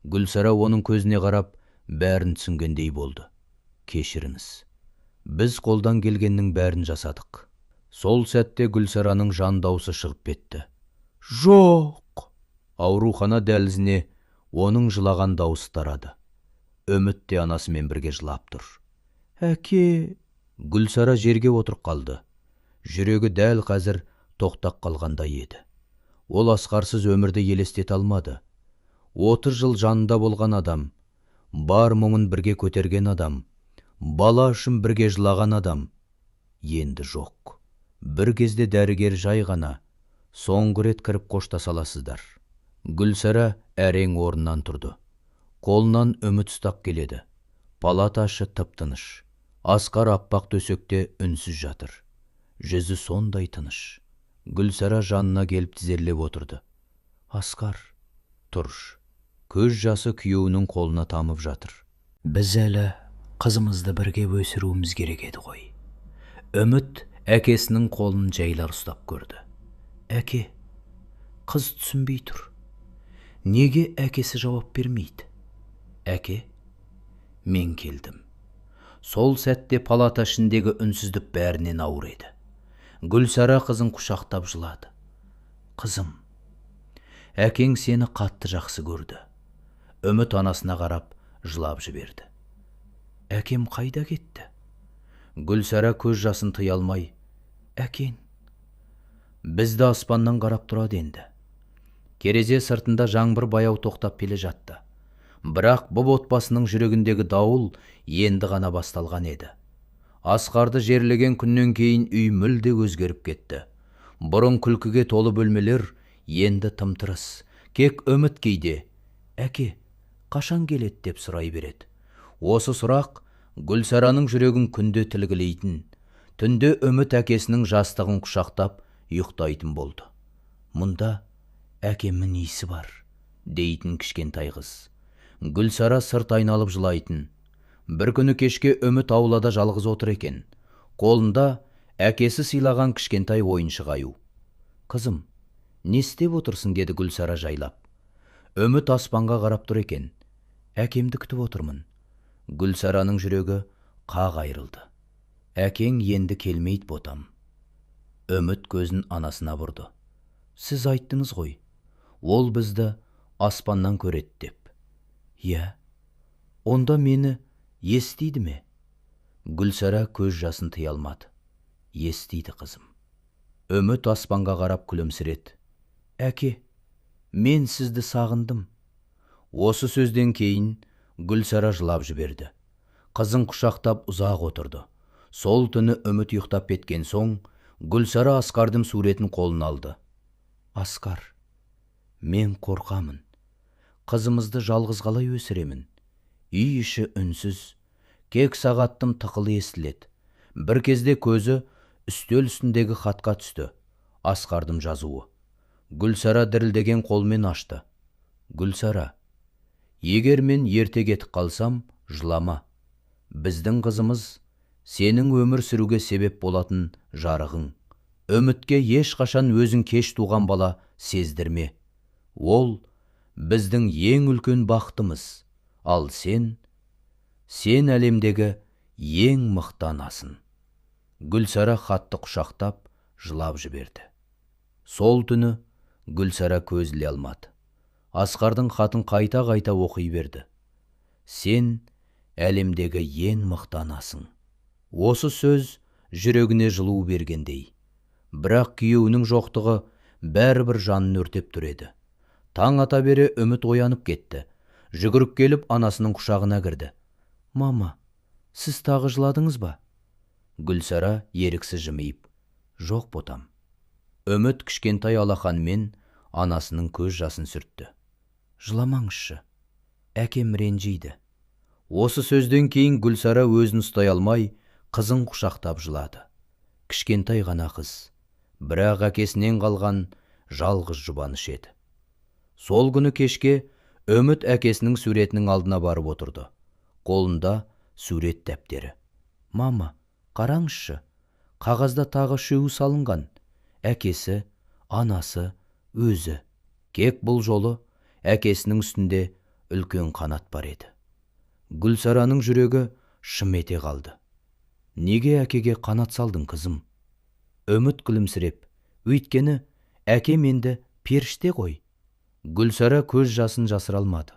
Гүлсара оның көзіне қарап, бәрін түсінгендей болды. Кешіріңіз. Біз қолдан келгеннің бәрін жасадық. Сол сәтте Гүлсараның жан даусы шығып кетті. Жоқ! Аурухана дәлізіне оның жылаған даусы тарады. Үміт те анасымен бірге жылап тұр. Әке! Гүлсара жерге отырып қалды. Жүрегі дәл қазір тоқтап қалғандай еді. Ол Асқарсыз өмірді елестете алмады. 30 жыл жанында болған адам, бар мұңын бірге көтерген адам, бала үшін бірге жылаған адам. Енді жоқ. Бір кезде дәрігер жай ғана, соңғы рет кіріп қоштаса аласыздар. Гүлсара әрең орнынан тұрды. Қолынан Үміт ұстап келеді. Палата іші тып-тыныш. Асқар аппақ төсекте үнсіз жатыр. Жүзі сондай тыныш. Гүлсара жанына келіп тізерлеп отырды. Асқар, тұрш. Көз жасы күйеуінің қолына тамып жатыр. Біз әлі қызымызды бірге өсіруіміз керек еді ғой. Үміт әкесінің қолын жайлар ұстап көрді. Әке, қыз түсінбей тұр. Неге әкесі жауап бермейді? Әке, мен келдім. Сол сәтте палата ішіндегі үнсіздік бәрінен ауыр еді. Гүлсара қызын құшақтап жылады. Қызым, әкең сені қатты жақсы көрді. Үміт анасына қарап жылап жіберді. Әкем қайда кетті? Гүлсара көз жасын тыя алмай, әкең, Бізді аспаннан қарап тұрады енді. Терезе сыртында жаңбыр баяу тоқтап келе жатты. Бірақ бұл отбасының жүрегіндегі дауыл енді ғана басталған еді. Асқарды жерлеген күннен кейін үй мүлде өзгеріп кетті. Бұрын күлкіге толы бөлмелер енді тым-тырыс, кек үміт кейде. Әке, қашан келеді деп сұрай береді. Осы сұрақ Гүлсараның жүрегін күнде тілгілейтін, түнде үміт әкесінің жастығын құшақтап ұйықтайтын болды. Мұнда әкемнің исі бар, дейтін кішкентай қыз. Гүлсара сырт айналып жылайтын. Бір күні кешке үміт аулада жалғыз отыр екен. Қолында әкесі сыйлаған кішкентай ойыншық аю. Қызым, не істеп отырсың, деді Гүлсара жайлап. Үміт аспанға қарап тұр екен. Әкемді күтіп отырмын. Гүлсараның жүрегі қақ айрылды. Әкең енді келмейді, ботам. Үміт көзін анасына бұрды. Сіз айттыңыз ғой, ол бізді аспаннан көреді деп. Иә, онда мені естиді ме? Гүлсара көз жасын тыя алмады. Естиді, қызым. Үміт аспанға қарап күлімсіреді. Әке, мен сізді сағындым. Осы сөзден кейін Гүлсара жылап жіберді. Қызын құшақтап ұзақ отырды. Сол түні үміт ұйықтап кеткен соң, Гүлсара Асқардың суретін қолын алды. Асқар, мен қорқамын. Қызымызды жалғыз қалай өсіремін? Үй іші үнсіз, кек сағаттым тықылы естіледі. Бір кезде көзі үстел үстіндегі хатқа түсті. Асқардың жазуы. Гүлсара дірілдеген қолмен ашты. Гүлсара, егер мен ерте кетіп қалсам, жылама. Біздің қызымыз сенің өмір сүруге себеп болатын жарығың. Үмітке ешқашан өзің кеш туған бала сездірме. Ол біздің ең үлкен бақытымыз. Ал сен әлемдегі ең мықты анасың. Гүлсара хатты құшақтап жылап жіберді. Сол түні Гүлсара көз іле алмады. Асқардың хатын қайта-қайта оқи берді. Сен әлемдегі ең мықты анасың. Осы сөз жүрегіне жылу бергендей. Бірақ күйеуінің жоқтығы бәрібір жанын өртеп тұр еді. Таң ата бере үміт оянып кетті. Жүгіріп келіп анасының құшағына кірді. Мама, сіз тағы жыладыңыз ба? Гүлсара еріксіз жымиып. Жоқ, ботам. Үміт кішкентай алақанмен анасының көз жасын сүртті. Жыламаңызшы, әкем ренжиді. Осы сөзден кейін Гүлсара өзін ұстай алмай, қызын құшақтап жылады. Кішкентай ғана қыз, бірақ әкесінен қалған жалғыз жұбаныш еді. Сол күні кешке үміт әкесінің суретінің алдына барып отырды. Қолында сурет дәптері. Мама, қараңызшы, қағазда тағы үшеуі салынған. Әкесі, анасы, өзі. Кек бұл жолы әкесінің үстінде үлкен қанат бар еді. Гүлсараның жүрегі шым ете қалды. Неге әкеге қанат салдың, қызым? Үміт күлімсіреп, өйткені әкем енді періште ғой. Гүлсара көз жасын жасыра алмады.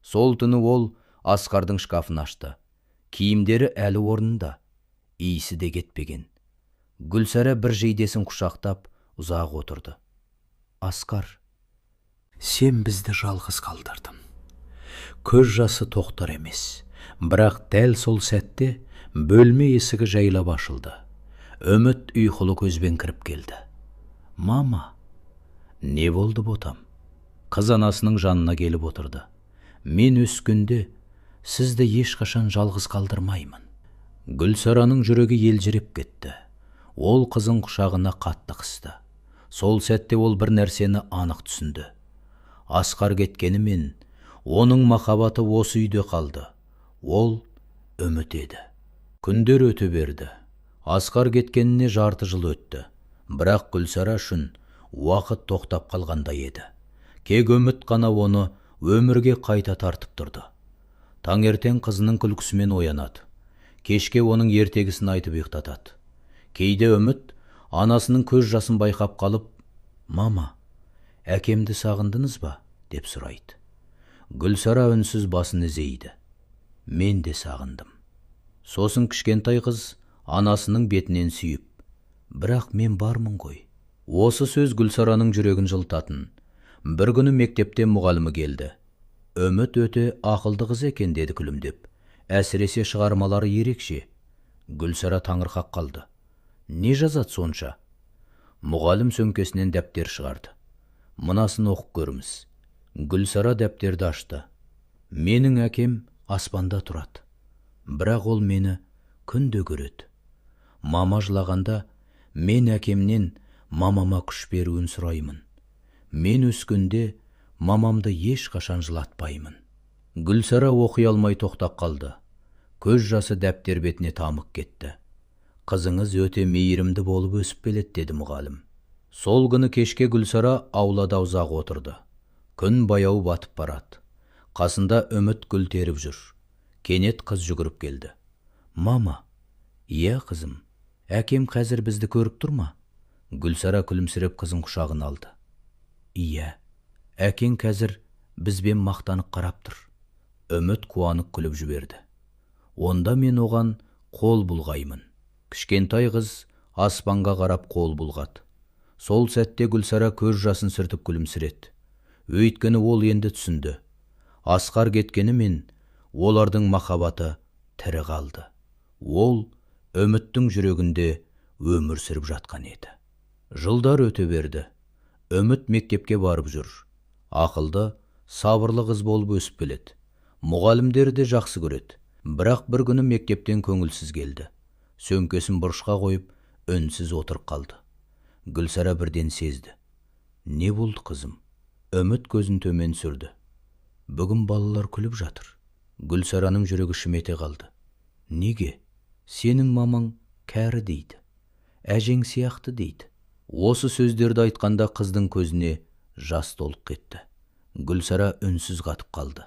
Сол түні ол Асқардың шкафын ашты. Киімдері әлі орнында, иісі де кетпеген. Гүлсара бір жейдесін құшақтап ұзақ отырды. Асқар, сен бізді жалғыз қалдырдың. Көз жасы тоқтар емес. Бірақ дәл сол сәтте бөлме есігі жайлап ашылды. Үміт ұйқылы көзбен кіріп келді. Мама, не болды, ботам? Қыз анасының жанына келіп отырды. Мен өскенде сізді ешқашан жалғыз қалдырмаймын. Гүлсараның жүрегі елжіреп кетті. Ол қызың құшағына қатты қысты. Сол сәтте ол бір нәрсені анық түсінді. Асқар кеткенімен оның махаббаты осы үйде қалды. Ол үміт еді. Күндер өте берді. Асқар кеткеніне жарты жыл өтті. Бірақ Гүлсара үшін уақыт тоқтап қалғандай еді. Кек үміт қана оны өмірге қайта тартып тұрды. Таңертең қызының күлкісімен оянады. Кешке оның ертегісін айтып ұйықтатады. Кейде үміт анасының көз жасын байқап қалып, «Мама, әкемді сағындыңыз ба?» деп сұрайды. Гүлсара үнсіз басын изейді. «Мен де сағындым». Сосын кішкентай қыз анасының бетінен сүйіп, «Бірақ мен бармын ғой, Осы сөз Гүлсараның жүрегін жылтатын. Бір күні мектепте мұғалімі келді. Үміт өте ақылды қыз екен, деді күлімдеп. Әсіресе шығармалары ерекше. Гүлсара таңырқап қалды. Не жазады сонша? Мұғалім сөмкесінен дәптер шығарды. Мынасын оқып көріңіз. Гүлсара дәптерді ашты. Менің әкем аспанда тұрады. Бірақ ол мені күнде көреді. Мама жылағанда мен әкемнен мамама күш беруін сұраймын. Мен өскенде мамамды ешқашан жылатпаймын. Гүлсара оқи алмай тоқтап қалды. Көз жасы дәптер бетіне тамып кетті. Қызыңыз өте мейірімді болып өсіп келеді, деді мұғалім. Сол күні кешке Гүлсара аулада ұзақ отырды. Күн баяу батып барады. Қасында Үміт гүл теріп жүр. Кенет қыз жүгіріп келді. Мама, иә қызым, әкем қазір бізді көріп тұр ма? Гүлсара күлімсіреп қызын құшағына алды. Иә, әкең қазір бізбен мақтанып қарап тұр. Үміт қуанып күліп жіберді. Онда мен оған қол бұлғаймын. Кішкентай қыз аспанға қарап қол бұлғады. Сол сәтте Гүлсара көз жасын сүртіп күлімсіреді. Өйткені ол енді түсінді. Асқар кеткенімен олардың махаббаты тірі қалды. Ол Үміттің жүрегінде өмір сүріп жатқан еді. Жылдар өте берді. Үміт мектепке барып жүр. Ақылды, сабырлы қыз болып өсіп келеді. Мұғалімдері де жақсы көреді. Бірақ бір күні мектептен көңілсіз келді. Сөмкесін бұрышқа қойып, үнсіз отырып қалды. Гүлсара бірден сезді. Не болды қызым? Үміт көзін төмен сүрді. Бүгін балалар күліп жатыр. Гүлсараның жүрегі шімете қалды. Неге? Сенің мамаң кәрі дейді. Әжең сияқты дейді. Осы сөздерді айтқанда қыздың көзіне жас толып кетті. Гүлсара үнсіз қатып қалды.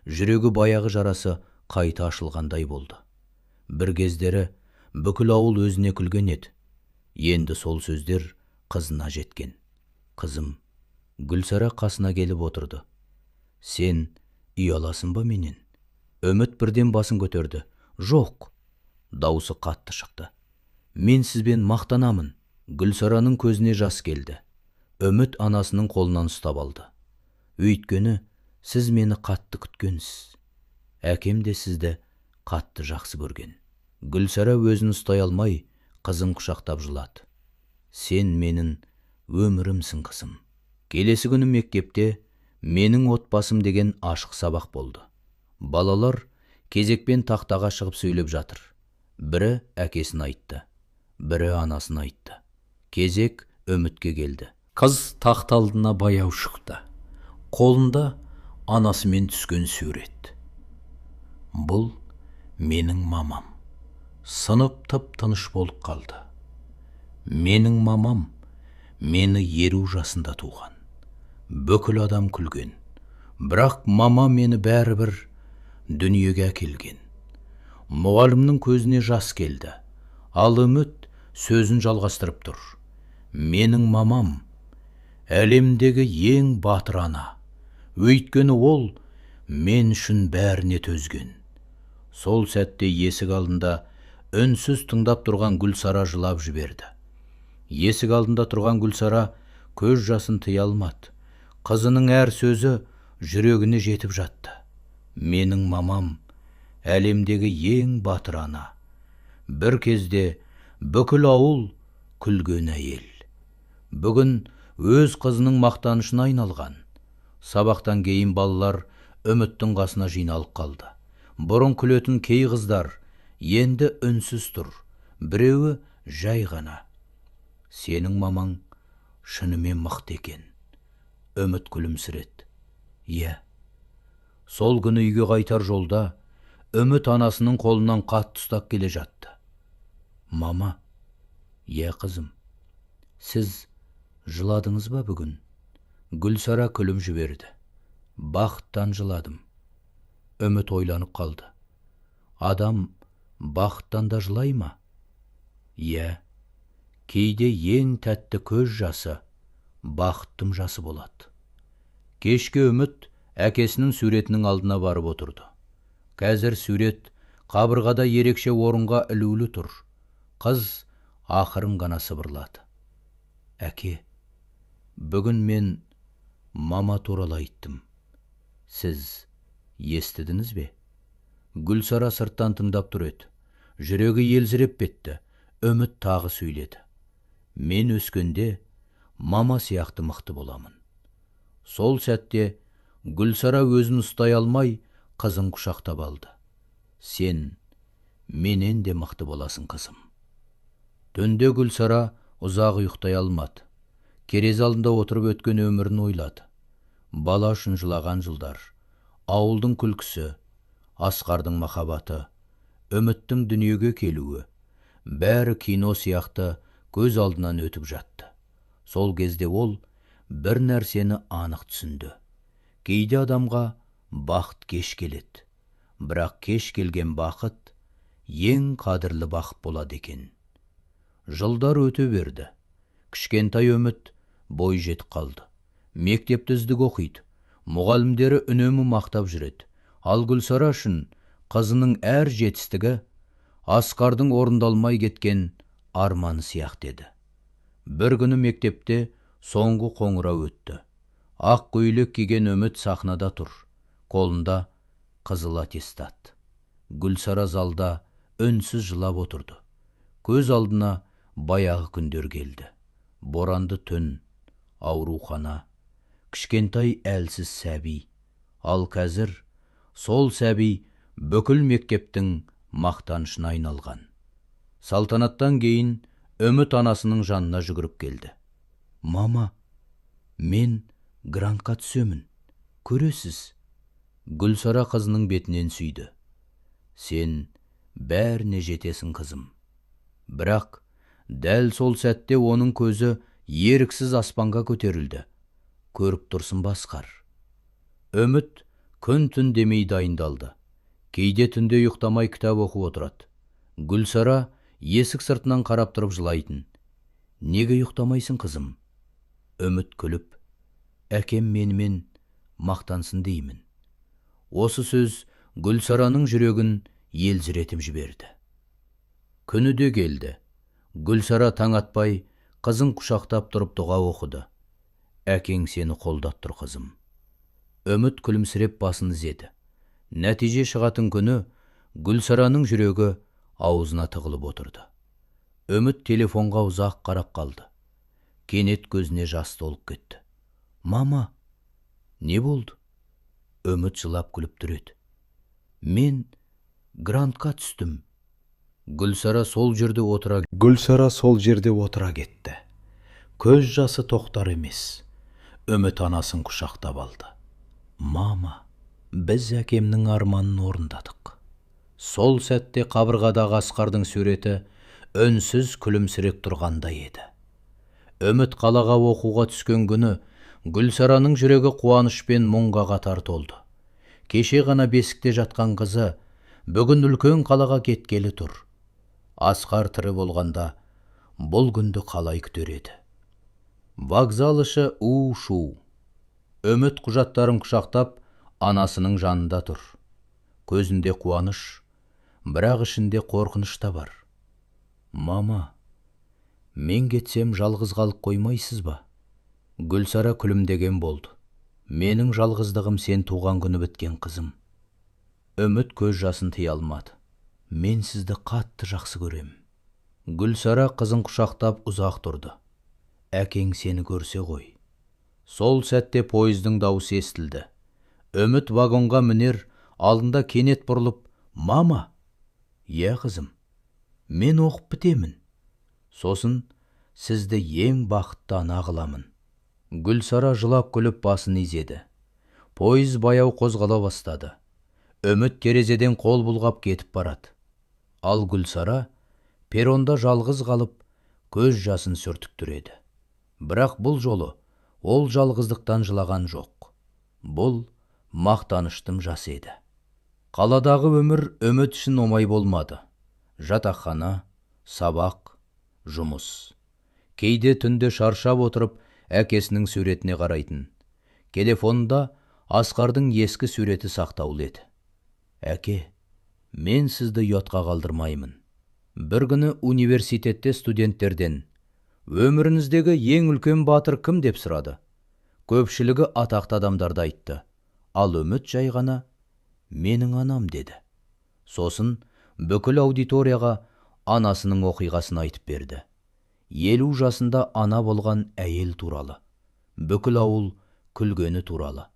Жүрегі баяғы жарасы қайта ашылғандай болды. Бір кездері бүкіл ауыл өзіне күлген еді. Енді сол сөздер қызына жеткен. Қызым, Гүлсара қасына келіп отырды. Сен ұяласың ба менен? Үміт бірден басын көтерді. Жоқ. Даусы қатты шықты. Мен сізбен мақтанамын. Гүлсараның көзіне жас келді. Үміт анасының қолынан ұстап алды. Өйткені сіз мені қатты күткенсіз. Әкем де сізді қатты жақсы көрген. Гүлсара өзін ұстай алмай, қызын құшақтап жылады. Сен менің өмірімсің қызым. Келесі күні мектепте менің отбасым деген ашық сабақ болды. Балалар кезекпен тақтаға шығып сөйлеп жатыр. Бірі әкесін айтты, бірі анасын айтты. Кезек Үмітке келді. Қыз тақта алдына баяу шықты. Қолында анасымен түскен сурет. Бұл менің мамам. Сынып тып-тыныш болып қалды. Менің мамам мені 20 жасында туған. Бүкіл адам күлген. Бірақ мама мені бәрібір дүниеге әкелген. Мұғалімнің көзіне жас келді. Ал Үміт сөзін жалғастырып тұр. Менің мамам әлемдегі ең батыр ана. Өйткені ол мен үшін бәріне төзген. Сол сәтте есік алдында үнсіз тыңдап тұрған Гүлсара жылап жіберді. Есік алдында тұрған Гүлсара көз жасын тыя алмады. Қызының әр сөзі жүрегіне жетіп жатты. Менің мамам әлемдегі ең батыр ана. Бір кезде бүкіл ауыл күлген әйел. Бүгін өз қызының мақтанышына айналған. Сабақтан кейін балалар Үміттің қасына жиналып қалды. Бұрын күлетін кей қыздар енді үнсіз тұр. Біреуі жай ғана. Сенің мамаң шынымен мықты екен. Үміт күлімсіреді. Иә. Сол күні үйге қайтар жолда Үміт анасының қолынан қатты ұстап келе жатты. Мама, иә қызым, сіз жыладыңыз ба бүгін? Гүлсара күліп жіберді. Бақыттан жыладым. Үміт ойланып қалды. Адам бақыттан да жылай ма? Иә, кейде ең тәтті көз жасы бақыттың жасы болады. Кешке Үміт әкесінің суретінің алдына барып отырды. Қазір сурет қабырғада ерекше орынға ілулі тұр. Қыз ақырын ғана сыбырлады. Әке, бүгін мен мама туралы айттым. Сіз естідіңіз бе? Гүлсара сырттан тыңдап тұр еді. Жүрегі елжіреп кетті. Үміт тағы сөйледі. Мен өскенде мама сияқты мықты боламын. Сол сәтте Гүлсара өзін ұстай алмай, қызын құшақтап алды. Сен менен де мықты боласың, қызым. Түнде Гүлсара ұзақ ұйықтай алмады. Керезе алдында отырып өткен өмірін ойлады. Бала үшін жылаған жылдар, ауылдың күлкісі, Асқардың махаббаты, Үміттің дүниеге келуі, бәрі кино сияқты көз алдынан өтіп жатты. Сол кезде ол бір нәрсені анық түсінді. Кейде адамға бақыт кеш келеді, бірақ кеш келген бақыт ең қадірлі бақыт болады екен. Жылдар өте берді. Кішкентай Үміт бой жетіп қалды. Мектепті үздік оқиды. Мұғалімдері үнемі мақтап жүреді. Ал Гүлсара үшін қызының әр жетістігі Асқардың орындалмай кеткен арманы сияқты еді. Бір күні мектепте соңғы қоңырау өтті. Ақ көйлек киген Үміт сахнада тұр. Қолында қызыл аттестат. Гүлсара залда үнсіз жылап отырды. Көз алдына баяғы күндер келді. Боранды түн, аурухана, кішкентай әлсіз сәби. Ал қазір сол сәби бүкіл мектептің мақтанышына айналған. Салтанаттан кейін Үміт анасының жанына жүгіріп келді. Мама, мен грантқа түсемін. Көресіз? Гүлсара қызының бетінен сүйді. Сен бәріне жетесің, қызым. Бірақ дәл сол сәтте оның көзі еріксіз аспанға көтерілді. Көріп тұрсын Асқар. Үміт күн-түн демей дайындалды. Кейде түнде ұйықтамай кітап оқып отырады. Гүлсара есік сыртынан қарап тұрып жылайтын. Неге ұйықтамайсың, қызым? Үміт күліп, әкем менімен мақтансын деймін. Осы сөз Гүлсараның жүрегін елжіретіп жіберді. Күні де келді. Гүлсара таң атпай, қызын құшақтап тұрып дұға оқыды. Әкең сені қолдап тұр, қызым. Үміт күлімсіреп басын изеді. Нәтиже шығатын күні Гүлсараның жүрегі аузына тығылып отырды. Үміт телефонға ұзақ қарап қалды. Кенет көзіне жас толып кетті. Мама, не болды? Үміт жылап күліп тұр еді. Мен грантқа түстім. Гүлсара сол жерде отыра кетті. Көз жасы тоқтар емес. Үміт анасын құшақтап алды. Мама, біз әкемнің арманын орындадық. Сол сәтте қабырғадағы Асқардың суреті үнсіз күлімсіреп тұрғандай еді. Үміт қалаға оқуға түскен күні Гүлсараның жүрегі қуанышпен мұңға қатар толды. Кеше ғана бесікте жатқан қызы бүгін үлкен қалаға кеткелі тұр. Асқар тірі болғанда бұл күнді қалай күтер еді? Вокзал іші у-шу. Үміт құжаттарын құшақтап анасының жанында тұр. Көзінде қуаныш, бірақ ішінде қорқыныш та бар. Мама, мен кетсем жалғыз қалып қоймайсыз ба? Гүлсара күлімдеген болды. Менің жалғыздығым сен туған күні біткен, қызым. Үміт көз жасын тыя алмады. Мен сізді қатты жақсы көрем. Гүлсара қызын құшақтап ұзақ тұрды. Әкең сені көрсе ғой. Сол сәтте пойыздың дауысы естілді. Үміт вагонға мінер, алдында кенет бұрылып, мама, иә қызым, мен оқып бітемін. Сосын сізді ең бақытты ана қыламын. Гүлсара жылап күліп басын изеді. Пойыз баяу қозғала бастады. Үміт терезеден қол бұлғап кетіп барады. Ал Гүлсара перронда жалғыз қалып, көз жасын сүртіп тұр еді. Бірақ бұл жолы ол жалғыздықтан жылаған жоқ. Бұл мақтаныштың жасы еді. Қаладағы өмір Үміт үшін оңай болмады. Жатақхана, сабақ, жұмыс. Кейде түнде шаршап отырып, әкесінің суретіне қарайтын. Телефонда Асқардың ескі суреті сақтаулы еді. Әке, мен сізді ұятқа қалдырмаймын. Бір күні университетте студенттерден, Өміріңіздегі ең үлкен батыр кім деп сұрады. Көпшілігі атақты адамдарды айтты. Ал Үміт жай ғана менің анам деді. Сосын бүкіл аудиторияға анасының оқиғасын айтып берді. 50 жасында ана болған әйел туралы. Бүкіл ауыл күлгені туралы.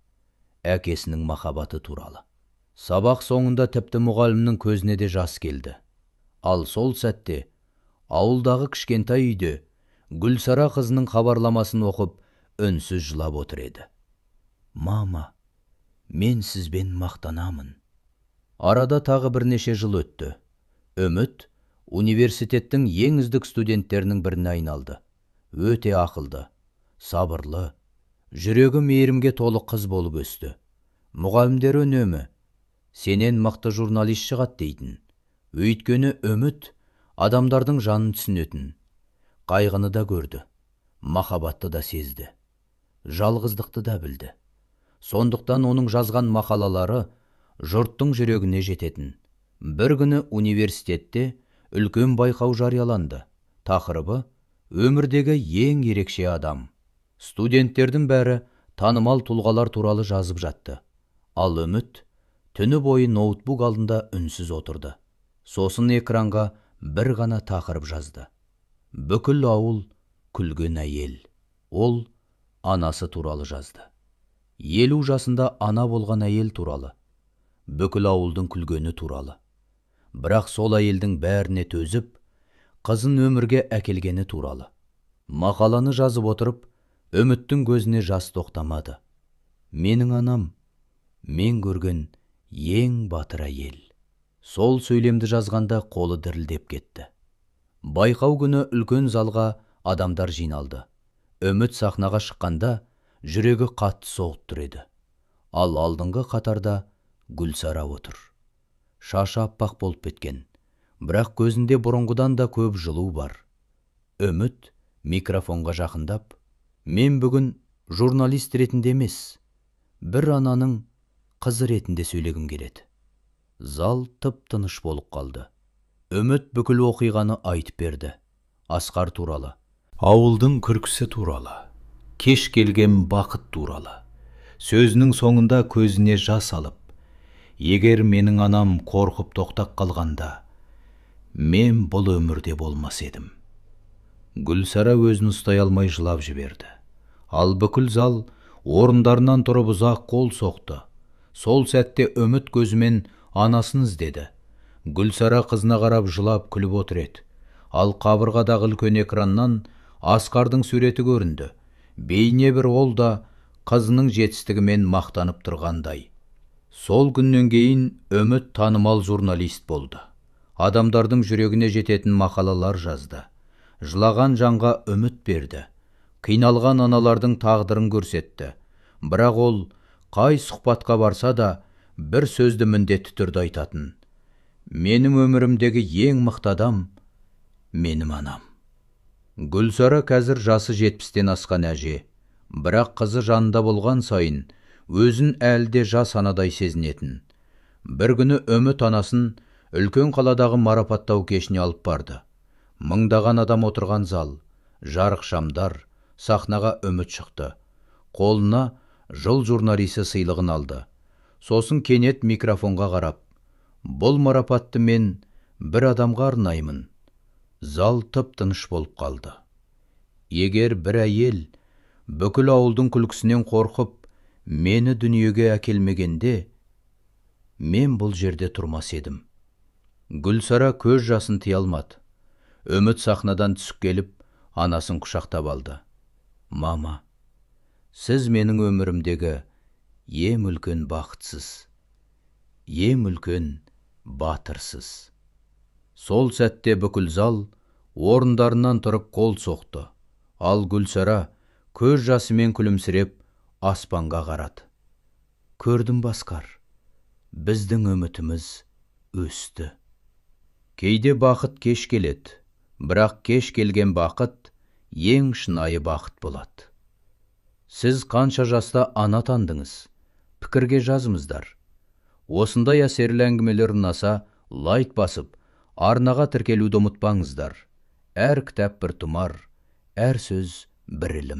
Әкесінің махаббаты туралы. Сабақ соңында тіпті мұғалімнің көзіне де жас келді. Ал сол сәтте ауылдағы кішкентай үйде Гүлсара қызының хабарламасын оқып, үнсіз жылап отыр еді. Мама, мен сізбен мақтанамын. Арада тағы бірнеше жыл өтті. Үміт университеттің ең үздік студенттерінің біріне айналды. Өте ақылды, сабырлы, жүрегі мейірімге толы қыз болып өсті. Мұғалімдері үнемі сенен мықты журналист шығады дейтін. Өйткені Үміт адамдардың жанын түсінетін. Қайғыны да көрді, махаббатты да сезді, жалғыздықты да білді. Сондықтан оның жазған мақалалары жұрттың жүрегіне жететін. Бір күні университетте үлкен байқау жарияланды. Тақырыбы өмірдегі ең ерекше адам. Студенттердің бәрі танымал тұлғалар туралы жазып жатты. Ал Үміт түні бойы ноутбук алдында үнсіз отырды. Сосын экранға бір ғана тақырып жазды. Бүкіл ауыл күлген әйел. Ол анасы туралы жазды. 50 жасында ана болған әйел туралы. Бүкіл ауылдың күлгені туралы. Бірақ сол әйелдің бәріне төзіп, қызын өмірге әкелгені туралы. Мақаланы жазып отырып, Үміттің көзіне жас тоқтамады. Менің анам, мен көрген ең батыр әйел. Сол сөйлемді жазғанда қолы дірілдеп кетті. Байқау күні үлкен залға адамдар жиналды. Үміт сахнаға шыққанда жүрегі қатты соғып тұр еді. Ал алдыңғы қатарда Гүлсара отыр. Шашы аппақ болып кеткен, бірақ көзінде бұрынғыдан да көп жылу бар. Үміт микрофонға жақындап, мен бүгін журналист ретінде емес, бір ананың қызы ретінде сөйлегім келеді. Зал тып-тыныш болып қалды. Үміт бүкіл оқиғаны айтып берді. Асқар туралы, ауылдың күлкісі туралы, кеш келген бақыт туралы. Сөзінің соңында көзіне жас алып, егер менің анам қорқып тоқтап қалғанда, мен бұл өмірде болмас едім. Гүлсара өзін ұстай алмай жылап жіберді. Ал бүкіл зал орындарынан тұрып ұзақ қол соқты. Сол сәтте Үміт көзімен анасын іздеді. Гүлсара қызына қарап жылап күліп отыр еді. Ал қабырғадағы үлкен экраннан Асқардың суреті көрінді. Бейне бір ол да қызының жетістігімен мақтанып тұрғандай. Сол күннен кейін Үміт танымал журналист болды. Адамдардың жүрегіне жететін мақалалар жазды. Жылаған жанға үміт берді. Қиналған аналардың тағдырын көрсетті. Бірақ ол қай сұхбатқа барса да бір сөзді міндетті түрде айтатын. Менің өмірімдегі ең мықты адам менің анам. Гүлсара қазір жасы 70-тен асқан әже, бірақ қызы жанында болған сайын өзін әлде жас анадай сезінетін. Бір күні Үміт анасын үлкен қаладағы марапаттау кешіне алып барды. Мыңдаған адам отырған зал, жарық шамдар, сахнаға Үміт шықты. Қолына жыл журналисі сыйлығын алды. Сосын кенет микрофонға қарап, бұл марапатты мен бір адамға арнаймын. Зал тып-тыныш болып қалды. Егер бір әйел бүкіл ауылдың күлкісінен қорқып, мені дүниеге әкелмегенде, мен бұл жерде тұрмас едім. Гүлсара көз жасын тия алмады. Үміт сахнадан түсіп келіп, анасын құшақтап алды. Мама, сіз менің өмірімдегі ең үлкен бақытсыз, ең үлкен батырсыз. Сол сәтте бүкіл зал орындарынан тұрып қол соқты. Ал Гүлсара көз жасымен күлімсіреп аспанға қарады. Көрдім Асқар, біздің үмітіміз өсті. Кейде бақыт кеш келеді, бірақ кеш келген бақыт ең шынайы бақыт болады. Сіз қанша жаста ана тандыңыз? Пікірге жазыңыздар. Осындай әсерлі әңгімелер ұнаса, лайк басып, арнаға тіркелуді ұмытпаңыздар. Әр кітап бір тұмар, әр сөз бір ілім.